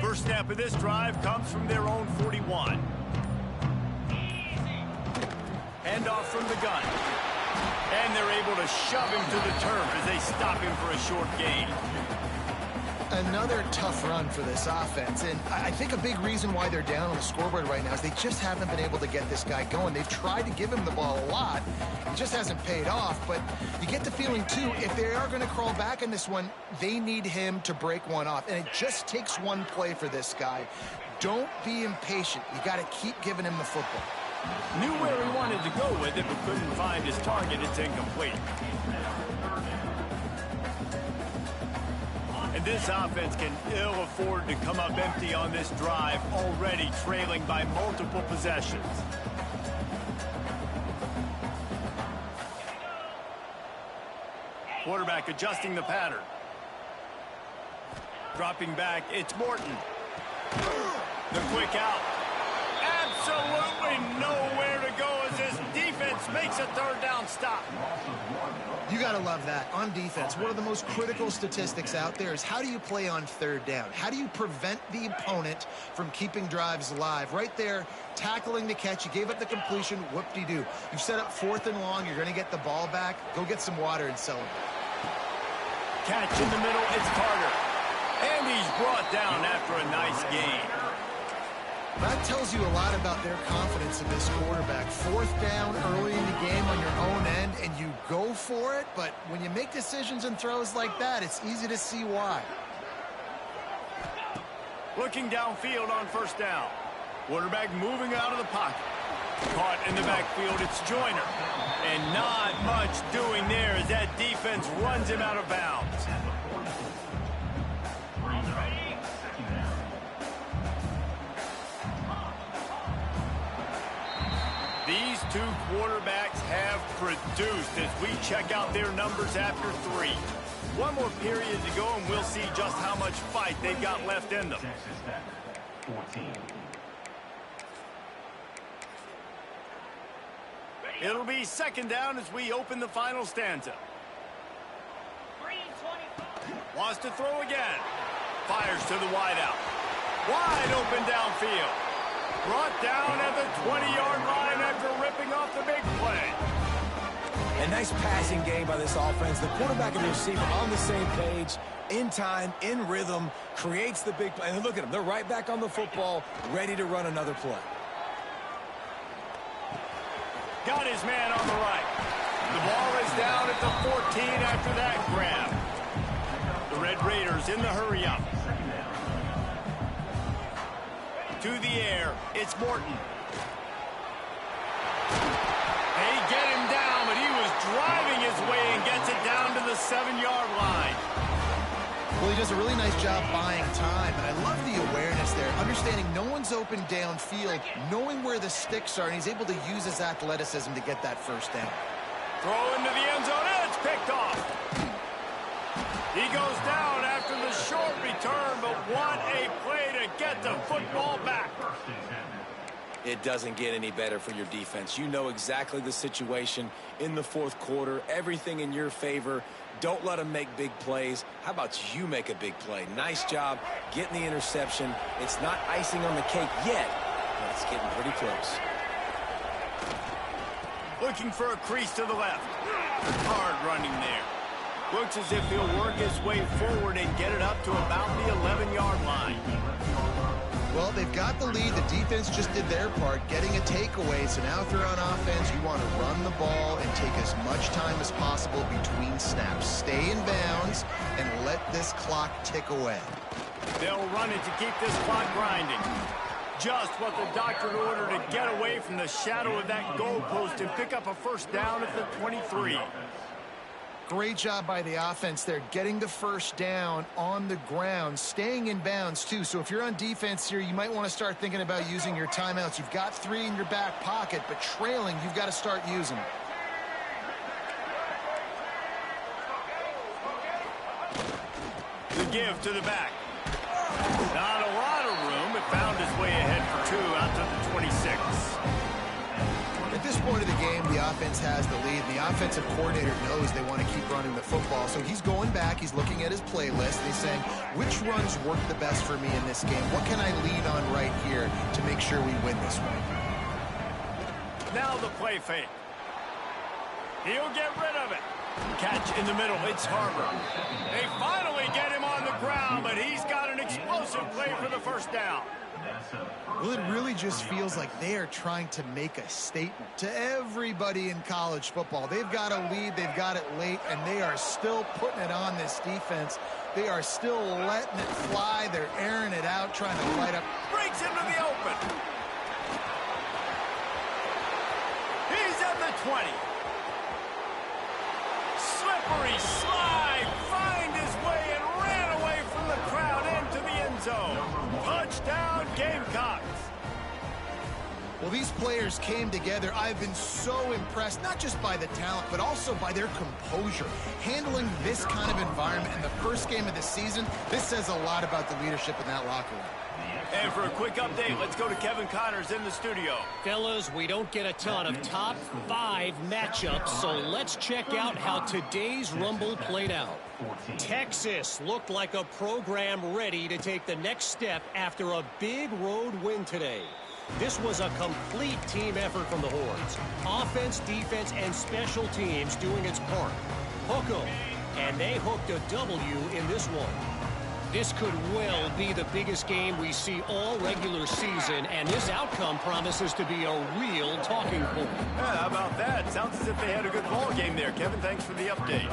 First snap of this drive comes from their own 41. Handoff from the gun. And they're able to shove him to the turf as they stop him for a short gain. Another tough run for this offense, and I think a big reason why they're down on the scoreboard right now is they just haven't been able to get this guy going. They've tried to give him the ball a lot. It just hasn't paid off, but you get the feeling, too, if they are going to crawl back in this one, they need him to break one off, and it just takes one play for this guy. Don't be impatient. You got to keep giving him the football. Knew where he wanted to go with it, but couldn't find his target. It's incomplete. And this offense can ill afford to come up empty on this drive, already trailing by multiple possessions. Quarterback adjusting the pattern. Dropping back, it's Morton. The quick out. Absolutely nowhere to go as this defense makes a 3rd down stop. You got to love that. On defense, one of the most critical statistics out there is how do you play on 3rd down? How do you prevent the opponent from keeping drives alive? Right there, tackling the catch. You gave up the completion. Whoop-de-doo. You've set up 4th and long. You're going to get the ball back. Go get some water and celebrate. Catch in the middle. It's Carter. And he's brought down after a nice gain. That tells you a lot about their confidence in this quarterback. 4th down early in the game on your own end, and you go for it, but when you make decisions and throws like that, it's easy to see why. Looking downfield on 1st down. Quarterback moving out of the pocket. Caught in the backfield, it's Joyner. And not much doing there as that defense runs him out of bounds. two quarterbacks have produced as we check out their numbers after 3. One more period to go, and we'll see just how much fight they've got left in them. Texas Tech, 14. It'll be second down as we open the final stanza. Wants to throw again. Fires to the wideout. Wide open downfield. Brought down at the 20-yard line after ripping off the big play. A nice passing game by this offense. The quarterback and the receiver on the same page, in time, in rhythm, creates the big play. And look at them. They're right back on the football, ready to run another play. Got his man on the right. The ball is down at the 14 after that grab. The Red Raiders in the hurry-up. To the air, it's Morton. They get him down, but he was driving his way and gets it down to the 7-yard line. Well, he does a really nice job buying time, and I love the awareness there, understanding no one's open downfield, knowing where the sticks are, and he's able to use his athleticism to get that first down. Throw into the end zone, and it's picked off. He goes down after the short return, but what a play to get the football back. It doesn't get any better for your defense. You know exactly the situation in the fourth quarter, everything in your favor. Don't let them make big plays. How about you make a big play? Nice job getting the interception. It's not icing on the cake yet, but it's getting pretty close. Looking for a crease to the left. Hard running there. Looks as if he'll work his way forward and get it up to about the 11-yard line. Well, they've got the lead. The defense just did their part, getting a takeaway. So now if you're on offense, you want to run the ball and take as much time as possible between snaps. Stay in bounds and let this clock tick away. They'll run it to keep this clock grinding. Just what the doctor ordered to get away from the shadow of that goalpost and pick up a first down at the 23. Great job by the offense there, getting the first down on the ground, staying in bounds too. So if you're on defense here, you might want to start thinking about using your timeouts. You've got 3 in your back pocket, but trailing, you've got to start using them. The give to the back. Not a lot of room. It found its way ahead for 2 out to the 26. At this point of the game, the offense has the lead. The offensive coordinator knows they want to keep running the football. So he's going back, he's looking at his playlist, and he's saying, which runs work the best for me in this game? What can I lean on right here to make sure we win this one? Now the play fake. He'll get rid of it. Catch in the middle, it's Harbor. They finally get him on the ground, but he's got an explosive play for the first down. Well, it really just feels like they are trying to make a statement to everybody in college football. They've got a lead, they've got it late, and they are still putting it on this defense. They are still letting it fly. They're airing it out, trying to light up. Breaks into the open. He's at the 20. Slippery slide, find his way and ran away from the crowd into the end zone. Touchdown, Gamecocks. Well, these players came together. I've been so impressed, not just by the talent, but also by their composure. Handling this kind of environment in the first game of the season, this says a lot about the leadership in that locker room. And for a quick update, let's go to Kevin Connors in the studio. Fellas, we don't get a ton of top 5 matchups, so let's check out how today's Rumble played out. Texas looked like a program ready to take the next step after a big road win today. This was a complete team effort from the Horns. Offense, defense, and special teams doing its part. Hook 'em, and they hooked a W in this one. This could well be the biggest game we see all regular season, and this outcome promises to be a real talking point. Yeah, how about that? Sounds as if they had a good ball game there. Kevin, thanks for the update.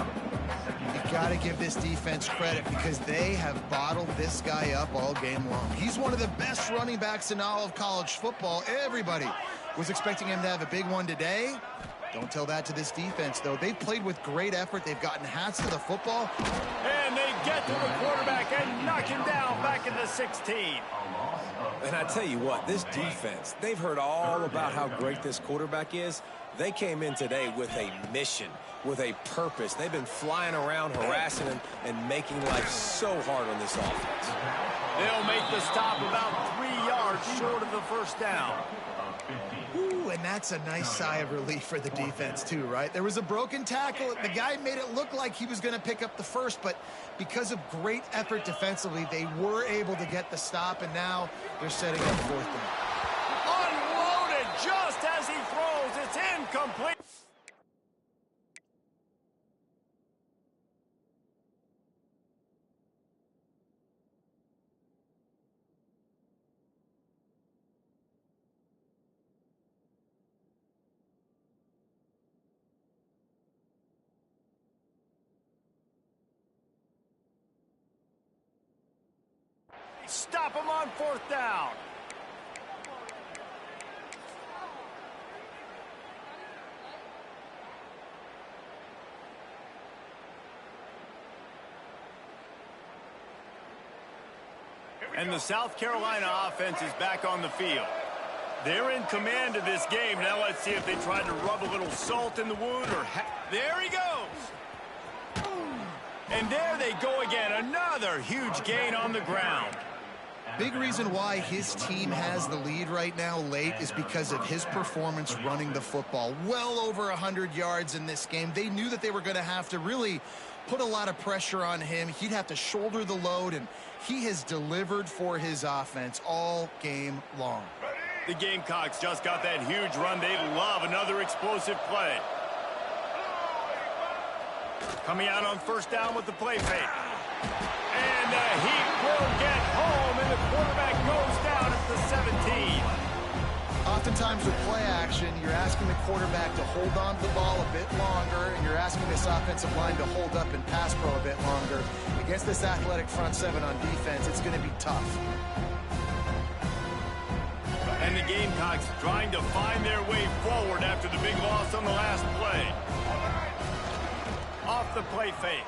You got to give this defense credit because they have bottled this guy up all game long. He's one of the best running backs in all of college football. Everybody was expecting him to have a big one today. Don't tell that to this defense, though. They've played with great effort. They've gotten hats to the football. And they get to the quarterback and knock him down second to 16. And I tell you what, this defense, they've heard all about how great this quarterback is. They came in today with a mission, with a purpose. They've been flying around, harassing him, and making life so hard on this offense. They'll make the stop about 3 yards short of the first down. Ooh, and that's a nice sigh of relief for the defense too, right? There was a broken tackle. The guy made it look like he was going to pick up the first, but because of great effort defensively, they were able to get the stop, and now they're setting up fourth down. Unloaded just as he throws. It's incomplete. Stop him on fourth down. And the South Carolina offense is back on the field. They're in command of this game. Now let's see if they try to rub a little salt in the wound or... There he goes! And there they go again. Another huge gain on the ground. Big reason why his team has the lead right now late is because of his performance running the football. Well over 100 yards in this game. They knew that they were going to have to really put a lot of pressure on him. He'd have to shoulder the load, and he has delivered for his offense all game long. The Gamecocks just got that huge run. They love another explosive play. Coming out on first down with the play fake. And he will get home, and the quarterback goes down at the 17. Oftentimes with play action, you're asking the quarterback to hold on to the ball a bit longer, and you're asking this offensive line to hold up and pass pro a bit longer. Against this athletic front seven on defense, it's going to be tough. And the Gamecocks trying to find their way forward after the big loss on the last play. Off the play fake.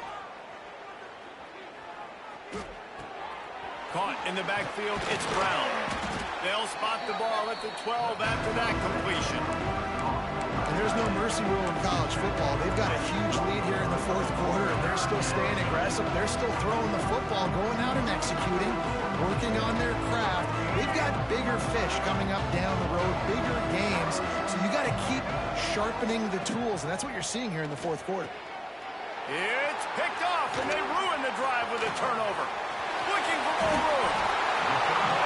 Caught in the backfield, it's Brown. They'll spot the ball at the 12 after that completion. And there's no mercy rule in college football. They've got a huge lead here in the fourth quarter, and they're still staying aggressive. They're still throwing the football, going out and executing, working on their craft. They've got bigger fish coming up down the road, bigger games. So you got to keep sharpening the tools, and that's what you're seeing here in the fourth quarter. It's picked off, and they ruin the drive with a turnover. Looking for more room.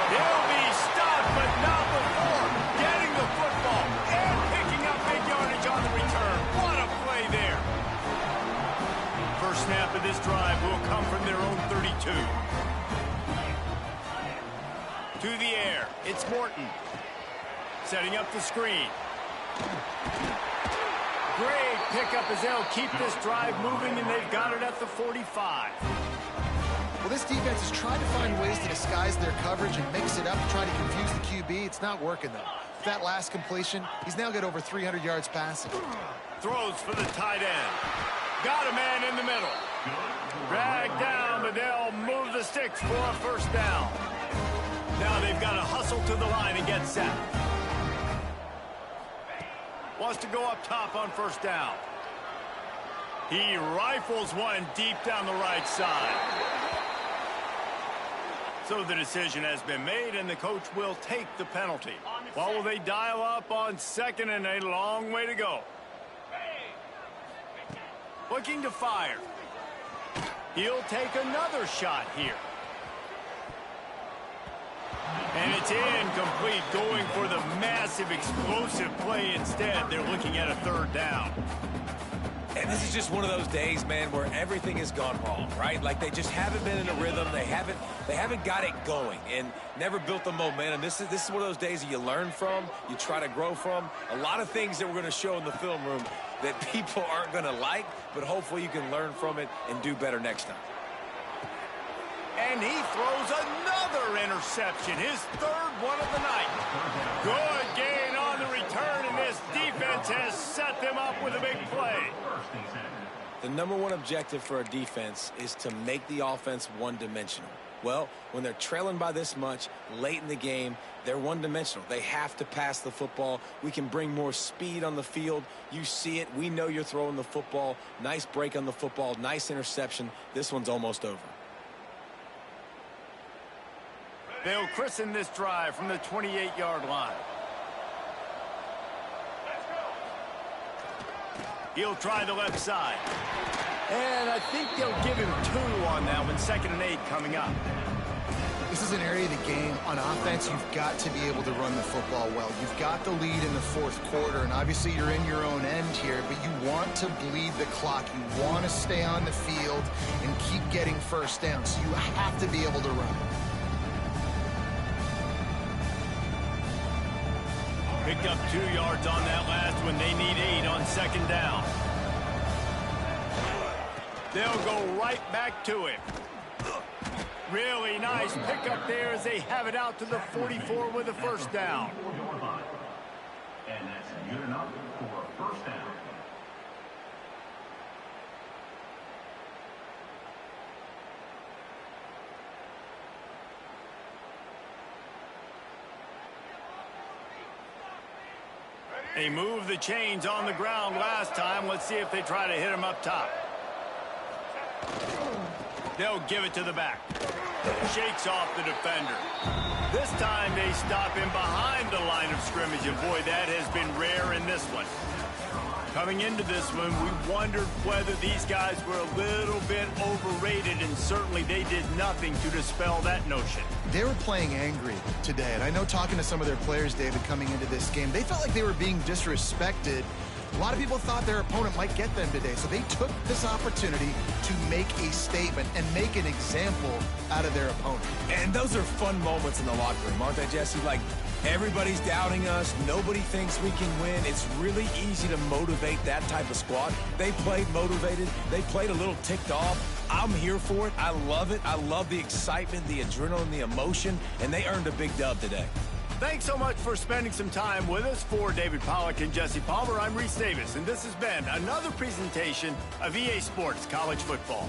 He'll be stopped, but not before getting the football and picking up big yardage on the return. What a play there. First snap of this drive will come from their own 32. To the air, it's Morton. Setting up the screen. Great pickup as they'll keep this drive moving, and they've got it at the 45. Well, this defense has tried to find ways to disguise their coverage and mix it up to try to confuse the QB. It's not working, though. With that last completion, he's now got over 300 yards passing. Throws for the tight end. Got a man in the middle. Dragged down, but they'll move the sticks for a first down. Now they've got to hustle to the line and get set. Wants to go up top on first down. He rifles one deep down the right side. So the decision has been made, and the coach will take the penalty. Well, will they dial up on second, and a long way to go. Looking to fire. He'll take another shot here. And it's incomplete, going for the massive explosive play instead. They're looking at a third down. And this is just one of those days, man, where everything has gone wrong, right? Like they just haven't been in a rhythm. They haven't got it going and never built the momentum. This is one of those days that you learn from, you try to grow from. A lot of things that we're going to show in the film room that people aren't going to like, but hopefully you can learn from it and do better next time. And he throws another interception, his third one of the night. Good gain on the return, and this defense has set them up with a big play. The number one objective for a defense is to make the offense one-dimensional. Well, when they're trailing by this much late in the game, they're one-dimensional. They have to pass the football. We can bring more speed on the field. You see it. We know you're throwing the football. Nice break on the football. Nice interception. This one's almost over. They'll christen this drive from the 28-yard line. He'll try the left side. And I think they'll give him 2 on that one. 2nd and 8 coming up. This is an area of the game. On offense, you've got to be able to run the football well. You've got the lead in the 4th quarter, and obviously you're in your own end here, but you want to bleed the clock. You want to stay on the field and keep getting first down, so you have to be able to run. Picked up 2 yards on that last one. They need 8 on 2nd down. They'll go right back to it. Really nice pickup there as they have it out to the 44 with a 1st down. And that's good enough for a 1st down. They moved the chains on the ground last time. Let's see if they try to hit him up top. They'll give it to the back. Shakes off the defender. This time they stop him behind the line of scrimmage, and boy, that has been rare in this one. Coming into this one, we wondered whether these guys were a little bit overrated, and certainly they did nothing to dispel that notion. They were playing angry today, and I know talking to some of their players, David, coming into this game, they felt like they were being disrespected. A lot of people thought their opponent might get them today, so they took this opportunity to make a statement and make an example out of their opponent. And those are fun moments in the locker room, aren't they, Jesse? Like, everybody's doubting us. Nobody thinks we can win. It's really easy to motivate that type of squad. They played motivated. They played a little ticked off. I'm here for it. I love it. I love the excitement, the adrenaline, the emotion, and they earned a big dub today. Thanks so much for spending some time with us. For David Pollack and Jesse Palmer, I'm Reese Davis, and this has been another presentation of EA Sports College Football.